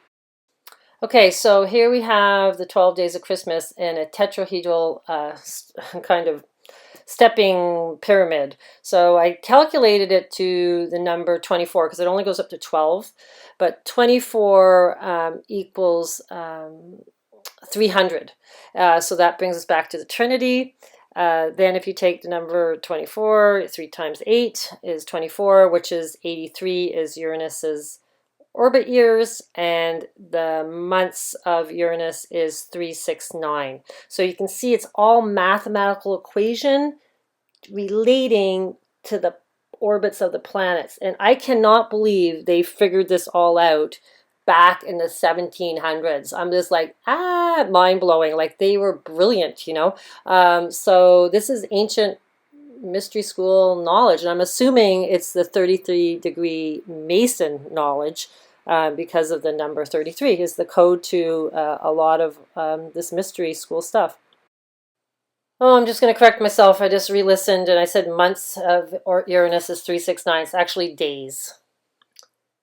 Okay, so here we have the 12 days of Christmas in a tetrahedral kind of stepping pyramid. So I calculated it to the number 24 because it only goes up to 12, but 24 equals 300. So that brings us back to the Trinity. Then if you take the number 24, 3 times 8 is 24, which is 83 is Uranus's orbit years, and the months of Uranus is 369. So you can see it's all mathematical equation relating to the orbits of the planets. And I cannot believe they figured this all out back in the 1700s. I'm just like, mind-blowing. Like, they were brilliant, So this is ancient mystery school knowledge, and I'm assuming it's the 33-degree Mason knowledge because of the number 33 is the code to a lot of this mystery school stuff. Oh, I'm just going to correct myself. I just re-listened and I said months of Uranus is 369. It's actually days.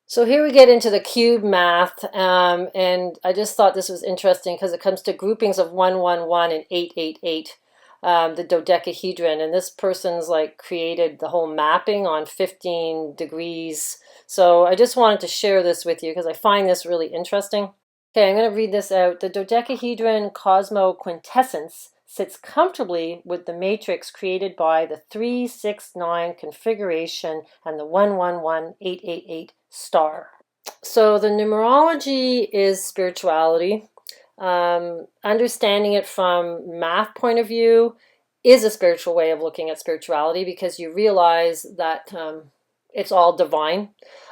So here we get into the cube math, and I just thought this was interesting because it comes to groupings of 111 and 888, the dodecahedron, and this person's like created the whole mapping on 15 degrees. So I just wanted to share this with you because I find this really interesting. Okay, I'm going to read this out. The dodecahedron cosmoquintessence sits comfortably with the matrix created by the 369 configuration and the 111888 star. So the numerology is spirituality. Understanding it from math point of view is a spiritual way of looking at spirituality because you realize that it's all divine.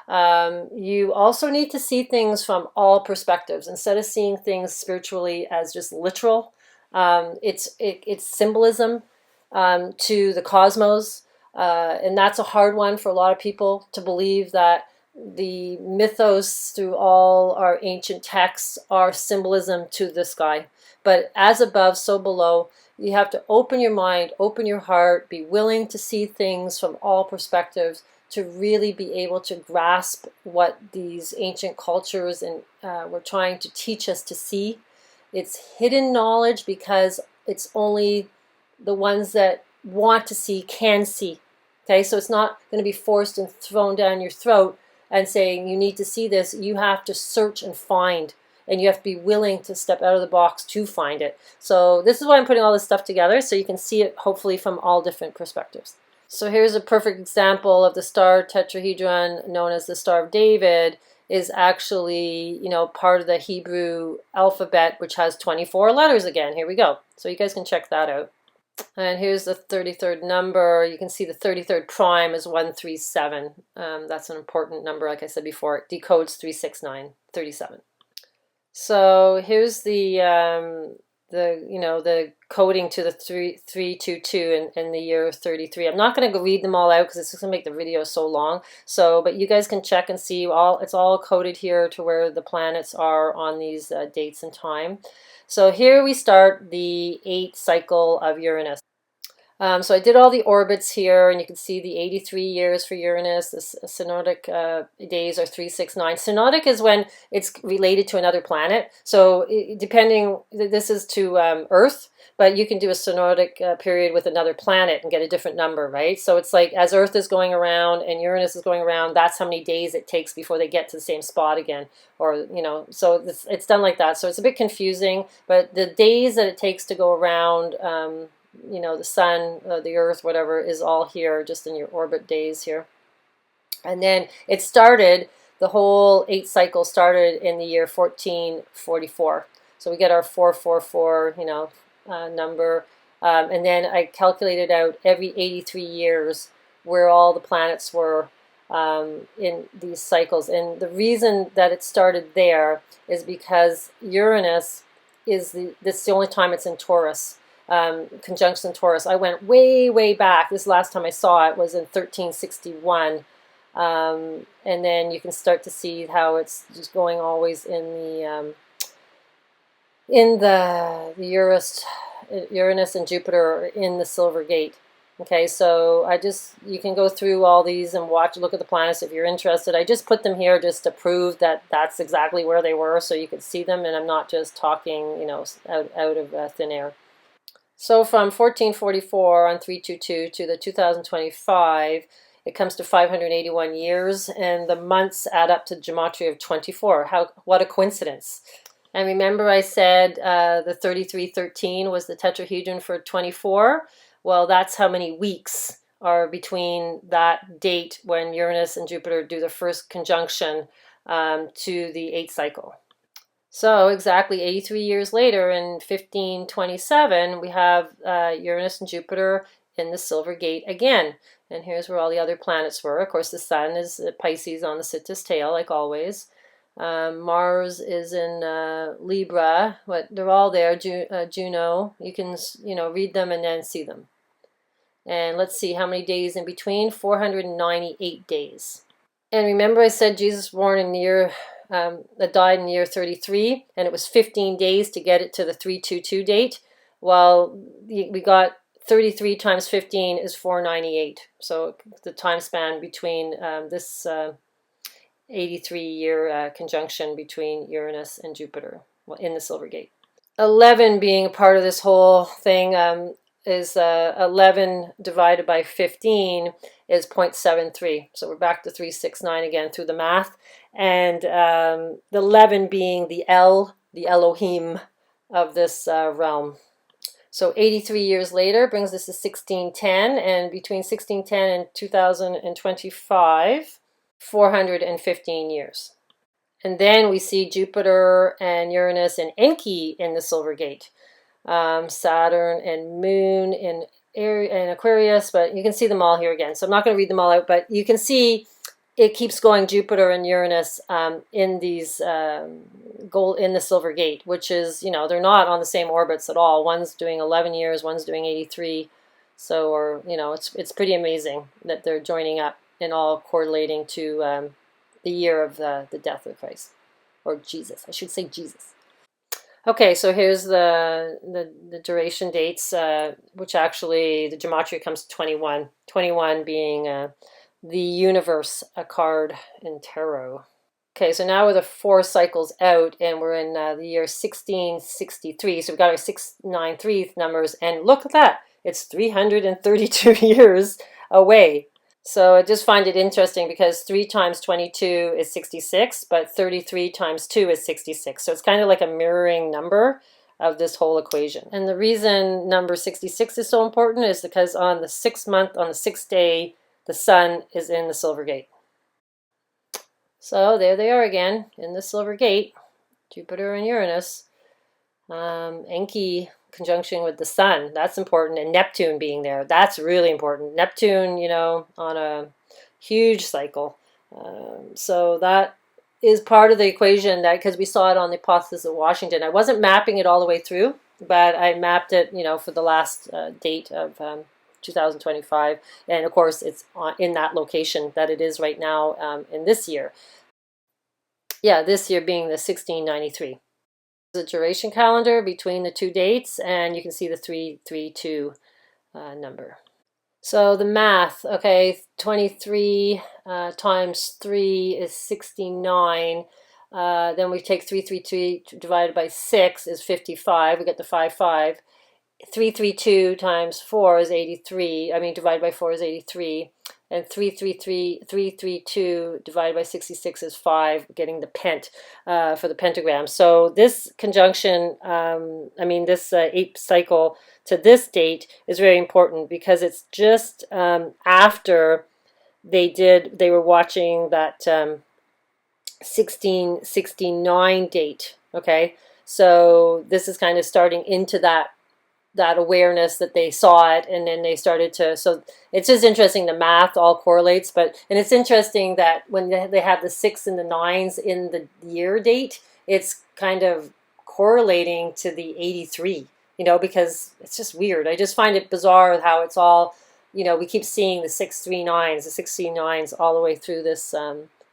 You also need to see things from all perspectives instead of seeing things spiritually as just literal. It's symbolism to the cosmos, and that's a hard one for a lot of people to believe that the mythos through all our ancient texts are symbolism to the sky. But as above, so below. You have to open your mind, open your heart, be willing to see things from all perspectives to really be able to grasp what these ancient cultures and were trying to teach us to see. It's hidden knowledge because it's only the ones that want to see can see. Okay, so it's not going to be forced and thrown down your throat and saying you need to see this. You have to search and find, and you have to be willing to step out of the box to find it. So this is why I'm putting all this stuff together, so you can see it hopefully from all different perspectives. So here's a perfect example of the star tetrahedron known as the Star of David. Is actually, part of the Hebrew alphabet, which has 24 letters again. Here we go. So you guys can check that out. And here's the 33rd number. You can see the 33rd prime is 137. That's an important number, like I said before. It decodes 369, 37. So here's the coding to the 322 in the year 33. I'm not going to read them all out because it's just going to make the video so long. But you guys can check and see it's all coded here to where the planets are on these dates and time. So here we start the 8th cycle of Uranus. So I did all the orbits here, and you can see the 83 years for Uranus. The synodic days are 369. Synodic is when it's related to another planet. So this is to Earth, but you can do a synodic period with another planet and get a different number, right? So it's like as Earth is going around and Uranus is going around, that's how many days it takes before they get to the same spot again. Or, so it's done like that. So it's a bit confusing, but the days that it takes to go around, the sun, the earth, whatever, is all here just in your orbit days here. And then it started, the whole 8 cycle started in the year 1444. So we get our 444, number. And then I calculated out every 83 years where all the planets were in these cycles. And the reason that it started there is because Uranus is this is the only time it's in Taurus. Conjunction Taurus. I went way back. This last time I saw it was in 1361, and then you can start to see how it's just going always in the Uranus and Jupiter in the Silver Gate. Okay, so you can go through all these and look at the planets if you're interested. I just put them here just to prove that that's exactly where they were, so you could see them, and I'm not just talking, out of thin air. So from 1444 on 322 to the 2025, it comes to 581 years, and the months add up to Gematria of 24. What a coincidence. And remember I said the 3313 was the tetrahedron for 24? Well, that's how many weeks are between that date when Uranus and Jupiter do the first conjunction to the 8th cycle. So exactly 83 years later, in 1527, we have Uranus and Jupiter in the Silver Gate again. And here's where all the other planets were. Of course, the Sun is Pisces on the Sittis tail, like always. Mars is in Libra. They're all there. Juno. You can read them and then see them. And let's see how many days in between. 498 days. And remember I said Jesus was born in the year... that died in the year 33, and it was 15 days to get it to the 322 date. Well, we got 33 times 15 is 498. So the time span between this 83-year conjunction between Uranus and Jupiter in the Silver Gate. 11 being a part of this whole thing is 11 divided by 15 is 0.73. So we're back to 369 again through the math. And the 11 being the Elohim of this realm. So 83 years later brings us to 1610, and between 1610 and 2025, 415 years. And then we see Jupiter and Uranus and Enki in the Silver Gate. Saturn and Moon in Aquarius, but you can see them all here again. So I'm not going to read them all out, but you can see it keeps going Jupiter and Uranus in these in the Silver Gate, which is, they're not on the same orbits at all. One's doing 11 years, one's doing 83. So, it's pretty amazing that they're joining up and all correlating to the year of the death of Christ, or Jesus. I should say Jesus. Okay, so here's the duration dates, which actually the Gematria comes to 21. 21 being the universe, a card in tarot. Okay, so now we're the 4 cycles out, and we're in the year 1663. So we've got our 693 numbers, and look at that. It's 332 years away. So I just find it interesting because 3 times 22 is 66, but 33 times 2 is 66. So it's kind of like a mirroring number of this whole equation. And the reason number 66 is so important is because on the 6th month, on the 6th day, the sun is in the Silver Gate. So there they are again in the Silver Gate, Jupiter and Uranus. Enki conjunction with the sun, that's important, and Neptune being there, that's really important. Neptune, you know, on a huge cycle. So that is part of the equation, that because we saw it on the apophysis of Washington. I wasn't mapping it all the way through, but I mapped it, you know, for the last date of 2025, and of course it's in that location that it is right now in this year. Yeah, this year being the 1693. The duration calendar between the two dates, and you can see the 332 number. So the math, okay, 23 times 3 is 69. Then we take 333 divided by 6 is 55. We get the 55. 332 times 4 is 83. I mean, divided by 4 is 83. And 332 divided by 66 is 5, getting the pent for the pentagram. So this conjunction, I mean, this 8 cycle to this date is very important because it's just after they were watching that 1669 date, okay? So this is kind of starting into that awareness that they saw it, and then they started to, so it's just interesting, the math all correlates. But and it's interesting that when they have the 6 and the 9s in the year date, it's kind of correlating to the 83, you know, because it's just weird. I just find it bizarre how it's all, you know, we keep seeing the 639s, the 639s all the way through this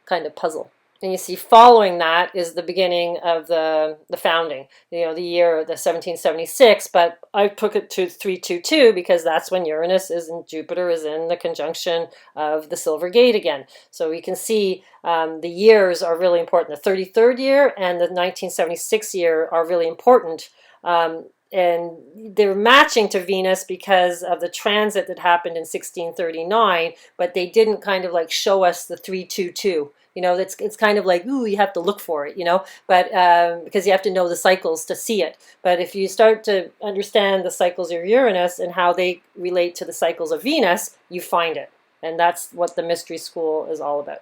kind of puzzle. And you see, following that is the beginning of the founding, you know, the year, the 1776. But I took it to 322 because that's when Uranus is in, Jupiter is in the conjunction of the Silver Gate again. So we can see the years are really important. The 33rd year and the 1976 year are really important. And they're matching to Venus because of the transit that happened in 1639, but they didn't kind of like show us the 322. You know, it's kind of like, ooh, you have to look for it, you know, but because you have to know the cycles to see it. But if you start to understand the cycles of Uranus and how they relate to the cycles of Venus, you find it. And that's what the mystery school is all about.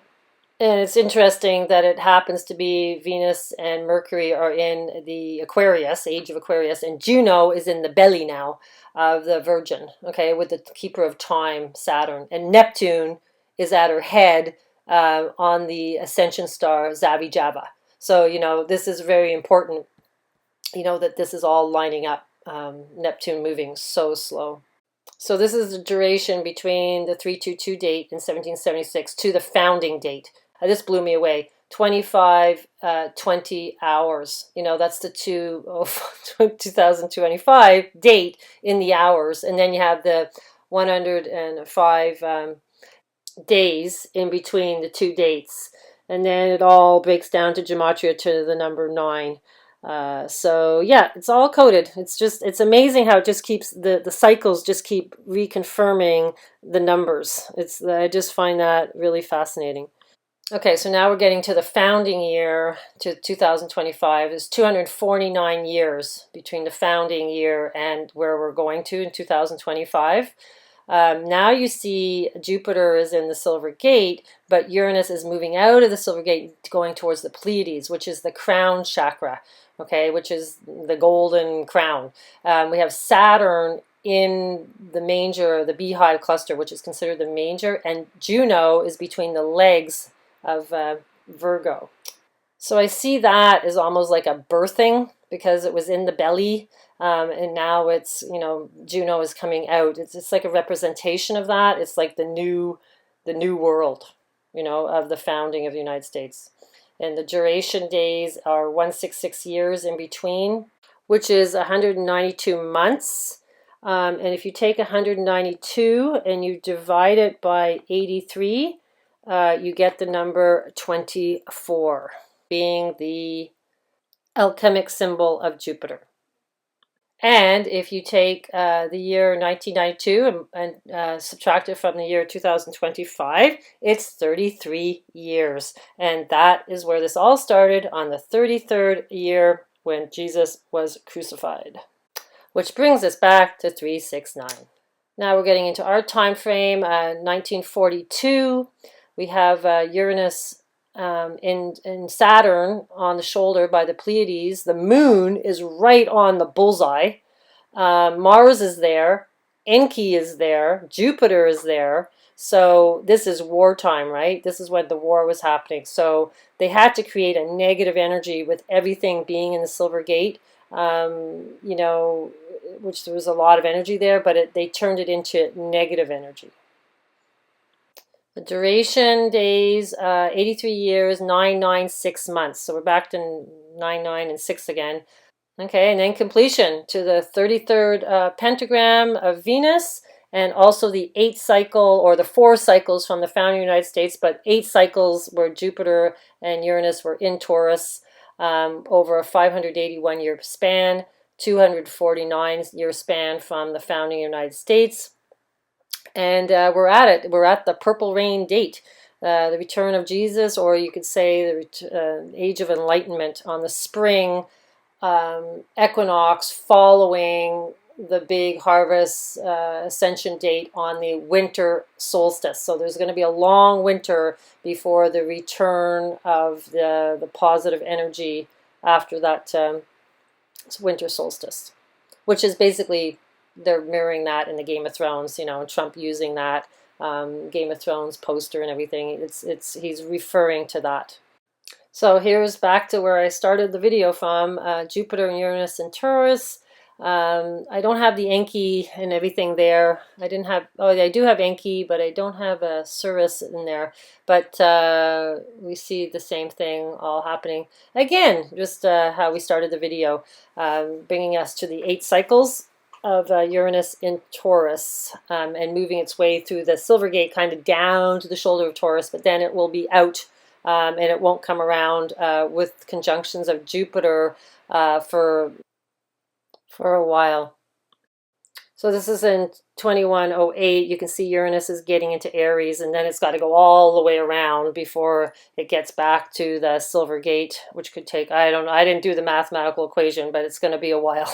And it's interesting that it happens to be Venus and Mercury are in the Aquarius, age of Aquarius, and Juno is in the belly now of the Virgin, okay, with the keeper of time, Saturn. And Neptune is at her head on the ascension star Zavijava. So, you know, this is very important, you know, that this is all lining up. Neptune moving so slow. So this is the duration between the 322 date in 1776 to the founding date. This blew me away. 20 hours. You know, that's the 2025 date in the hours. And then you have the 105 days in between the two dates, and then it all breaks down to Gematria to the number 9. So yeah, it's all coded. It's amazing how it just keeps the cycles just keep reconfirming the numbers. I just find that really fascinating. Okay, so now we're getting to the founding year, to 2025. There's 249 years between the founding year and where we're going to in 2025. Now you see Jupiter is in the Silver Gate, but Uranus is moving out of the Silver Gate, going towards the Pleiades, which is the crown chakra, okay, which is the golden crown. We have Saturn in the manger, the beehive cluster, which is considered the manger, and Juno is between the legs of Virgo. So I see that as almost like a birthing because it was in the belly, and now it's, you know, Juno is coming out. It's like a representation of that. It's like the new world, you know, of the founding of the United States. And the duration days are 166 years in between, which is 192 months. And if you take 192 and you divide it by 83, you get the number 24, being the alchemic symbol of Jupiter. And if you take the year 1992 and subtract it from the year 2025, it's 33 years. And that is where this all started, on the 33rd year when Jesus was crucified. Which brings us back to 369. Now we're getting into our time frame, 1942. We have Uranus in Saturn on the shoulder by the Pleiades. The moon is right on the bullseye. Mars is there. Enki is there. Jupiter is there. So this is wartime, right? This is when the war was happening. So they had to create a negative energy with everything being in the Silver Gate. You know, which there was a lot of energy there, but they turned it into negative energy. The duration days, 83 years, 996 months. So we're back to 99 and 6 again. Okay, and then completion to the 33rd pentagram of Venus, and also the 8 cycle, or the 4 cycles from the founding United States, but 8 cycles where Jupiter and Uranus were in Taurus over a 581-year span, 249-year span from the founding United States. And we're at it. We're at the purple rain date, the return of Jesus, or you could say the age of enlightenment, on the spring equinox following the big harvest ascension date on the winter solstice. So there's going to be a long winter before the return of the positive energy after that winter solstice, which is basically, they're mirroring that in the Game of Thrones, you know, Trump using that Game of Thrones poster and everything. He's referring to that. So here's back to where I started the video from, Jupiter and Uranus and Taurus. I don't have the Enki and everything there. I didn't have, oh, I do have Enki, but I don't have a Surus in there. But we see the same thing all happening. Again, just how we started the video, bringing us to the 8 cycles of Uranus in Taurus, and moving its way through the Silver Gate, kind of down to the shoulder of Taurus, but then it will be out, and it won't come around with conjunctions of Jupiter for a while. So this is in 2108. You can see Uranus is getting into Aries, and then it's got to go all the way around before it gets back to the Silver Gate, which could take, I don't know, I didn't do the mathematical equation, but it's going to be a while.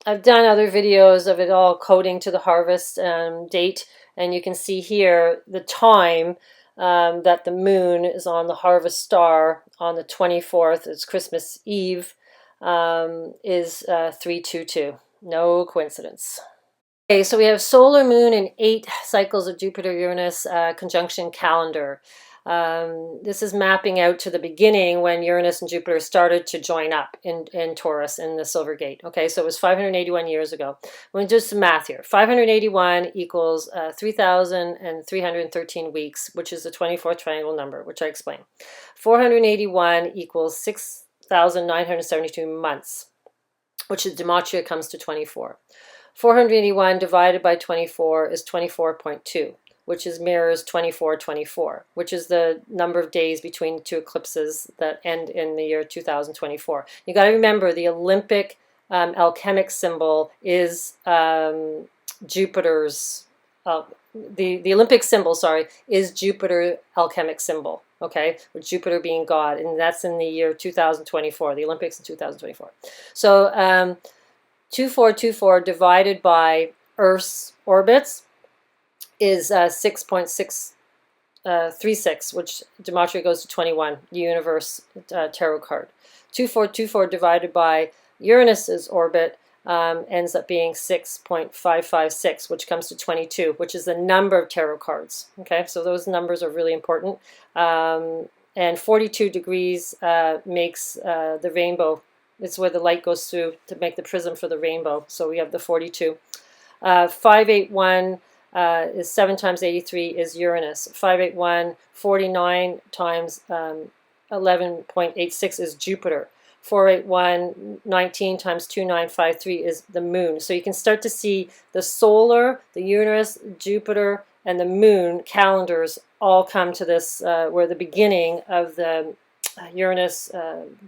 I've done other videos of it all coding to the harvest date, and you can see here the time that the moon is on the harvest star on the 24th. It's Christmas Eve, is 322. No coincidence. Okay, so we have solar moon and 8 cycles of Jupiter-Uranus conjunction calendar. This is mapping out to the beginning when Uranus and Jupiter started to join up in Taurus in the Silver Gate. Okay, so it was 581 years ago. We're going to do some math here. 581 equals 3,313 weeks, which is the 24th triangle number, which I explained. 481 equals 6,972 months, which is Gematria comes to 24. 481 divided by 24 is 24.2. which is mirrors 2424, which is the number of days between the 2 eclipses that end in the year 2024. You got to remember the Olympic alchemic symbol is Jupiter's, the Olympic symbol, sorry, is Jupiter alchemic symbol, okay, with Jupiter being God, and that's in the year 2024, the Olympics in 2024. So 2424 divided by Earth's orbits is 6.636, which Gematria goes to 21, the universe tarot card. 2424 divided by Uranus's orbit ends up being 6.556, which comes to 22, which is the number of tarot cards. Okay, so those numbers are really important. And 42 degrees makes the rainbow. It's where the light goes through to make the prism for the rainbow. So we have the 42. 581 is 7 times 83 is Uranus. 581, 49 times 11.86 is Jupiter. 481, 19 times 2953 is the moon. So you can start to see the solar, the Uranus, Jupiter, and the moon calendars all come to this, where the beginning of the Uranus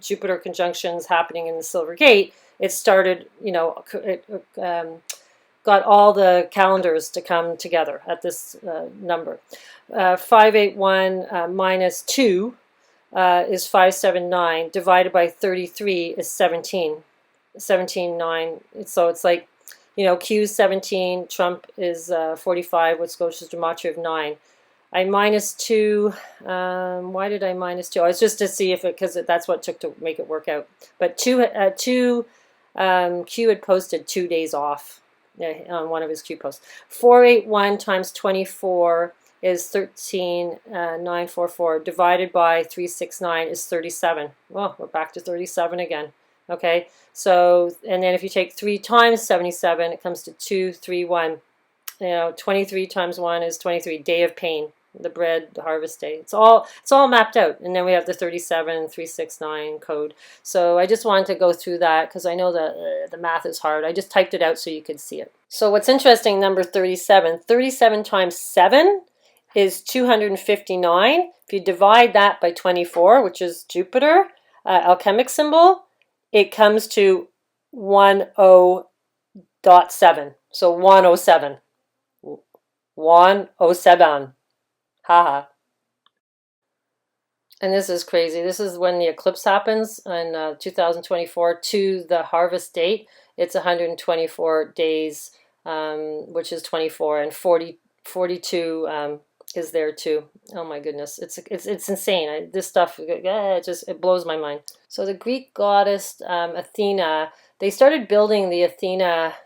Jupiter conjunctions happening in the Silver Gate, it started, got all the calendars to come together at this number. 581 minus 2 is 579. Divided by 33 is 17. 17.9. So it's like, Q's 17, Trump is 45, which goes to Gematria of 9. I minus 2. Why did I minus 2? Oh, it's just to see if because that's what it took to make it work out. But Q had posted 2 days off on one of his Q posts. 481 times 24 is 13,944. Divided by 369 is 37. Well, we're back to 37 again. Okay, so, and then if you take 3 times 77, it comes to 231. 23 times 1 is 23. Day of pain, the bread, the harvest day. It's all mapped out. And then we have the 37, 369 code. So I just wanted to go through that because I know that the math is hard. I just typed it out so you could see it. So what's interesting, number 37. 37 times 7 is 259. If you divide that by 24, which is Jupiter, alchemic symbol, it comes to 10.7. So 107. 107. Haha. And this is crazy. This is when the eclipse happens in 2024 to the harvest date. It's 124 days, which is 24, and 42 is there too. Oh my goodness, it's insane. This stuff, it blows my mind. So the Greek goddess Athena, they started building the Athena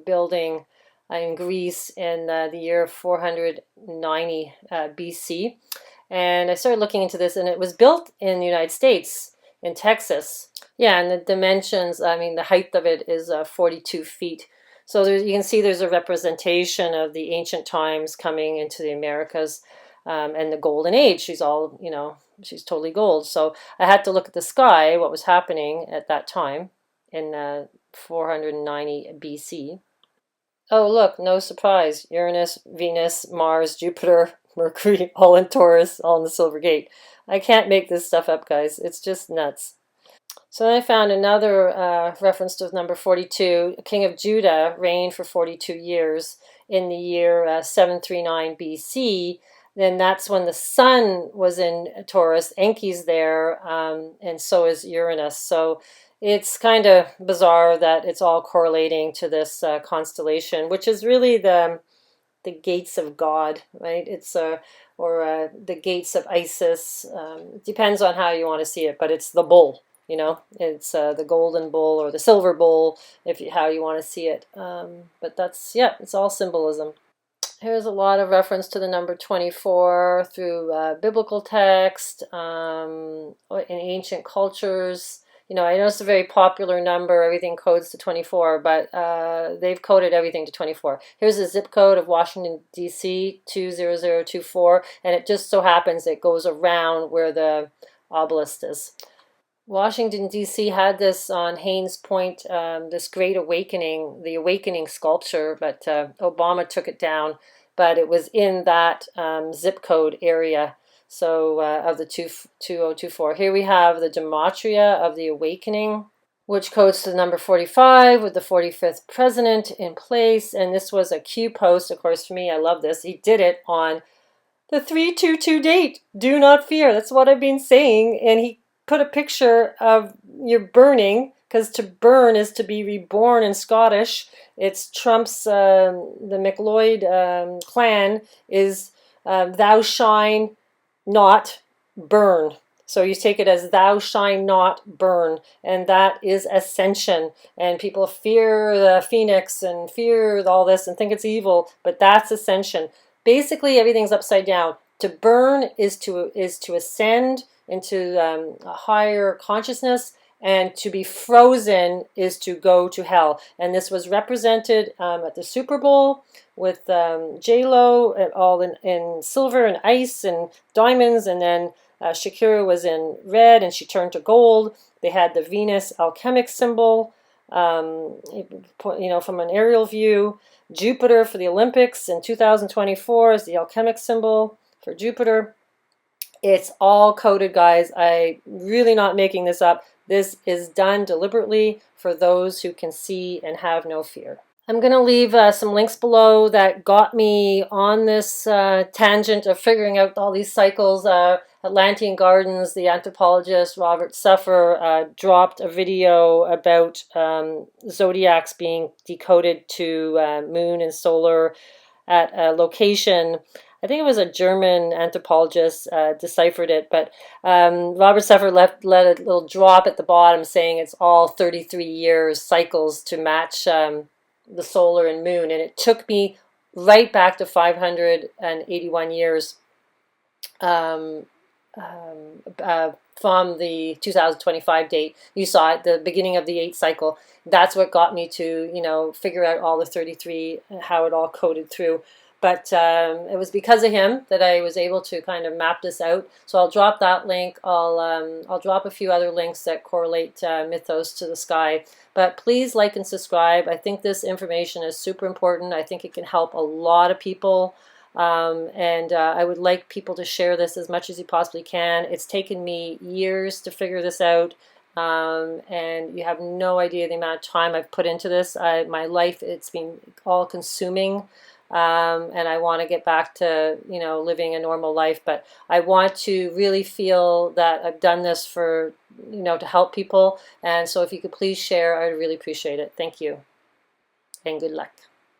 building in Greece in the year 490 BC. And I started looking into this, and it was built in the United States, in Texas. Yeah, and the dimensions, the height of it is 42 feet. So you can see there's a representation of the ancient times coming into the Americas and the golden age. She's all, she's totally gold. So I had to look at the sky, what was happening at that time in 490 BC. Oh, look, no surprise. Uranus, Venus, Mars, Jupiter, Mercury, all in Taurus, all in the Silver Gate. I can't make this stuff up, guys. It's just nuts. So then I found another reference to number 42. King of Judah reigned for 42 years in the year 739 BC. Then that's when the sun was in Taurus. Enki's there, and so is Uranus. So it's kind of bizarre that it's all correlating to this constellation, which is really the gates of God, right? It's or the gates of Isis. Depends on how you want to see it, but it's the bull. It's the golden bull or the silver bull, how you want to see it. But that's, it's all symbolism. Here's a lot of reference to the number 24 through biblical text, in ancient cultures. I know it's a very popular number. Everything codes to 24, but they've coded everything to 24. Here's the zip code of Washington, D.C., 20024, and it just so happens it goes around where the obelisk is. Washington, D.C. had this on Haynes Point, this Great Awakening, the Awakening sculpture, but Obama took it down. But it was in that zip code area, so of the 2024. Here we have the Gematria of the Awakening, which codes to the number 45 with the 45th president in place. And this was a Q post, of course, for me. I love this. He did it on the 322 date. Do not fear. That's what I've been saying. And he put a picture of you're burning, because to burn is to be reborn in Scottish. It's Trump's, the McLeod clan is thou shine not burn. So you take it as thou shine not burn, and that is ascension. And people fear the phoenix and fear all this and think it's evil, but that's ascension. Basically, everything's upside down. To burn is to ascend into a higher consciousness, and to be frozen is to go to hell. And this was represented at the Super Bowl with J-Lo, all in silver and ice and diamonds, and then Shakira was in red and she turned to gold. They had the Venus alchemic symbol, from an aerial view. Jupiter for the Olympics in 2024 is the alchemic symbol for Jupiter. It's all coded, guys. I'm really not making this up. This is done deliberately for those who can see and have no fear. I'm going to leave some links below that got me on this tangent of figuring out all these cycles. Atlantean Gardens, the anthropologist Robert Suffer dropped a video about zodiacs being decoded to moon and solar at a location. I think it was a German anthropologist deciphered it, but Robert Suffer let a little drop at the bottom saying it's all 33 years cycles to match the solar and moon, and it took me right back to 581 years um, from the 2025 date. You saw it, the beginning of the 8th cycle. That's what got me to, you know, figure out all the 33, how it all coded through. But it was because of him that I was able to kind of map this out. So I'll drop that link. I'll drop a few other links that correlate mythos to the sky. But please like and subscribe. I think this information is super important. I think it can help a lot of people. And I would like people to share this as much as you possibly can. It's taken me years to figure this out. And you have no idea the amount of time I've put into this. My life, it's been all consuming. And I want to get back to, you know, living a normal life, but I want to really feel that I've done this for, you know, to help people. And so if you could please share, I'd really appreciate it. Thank you, and good luck.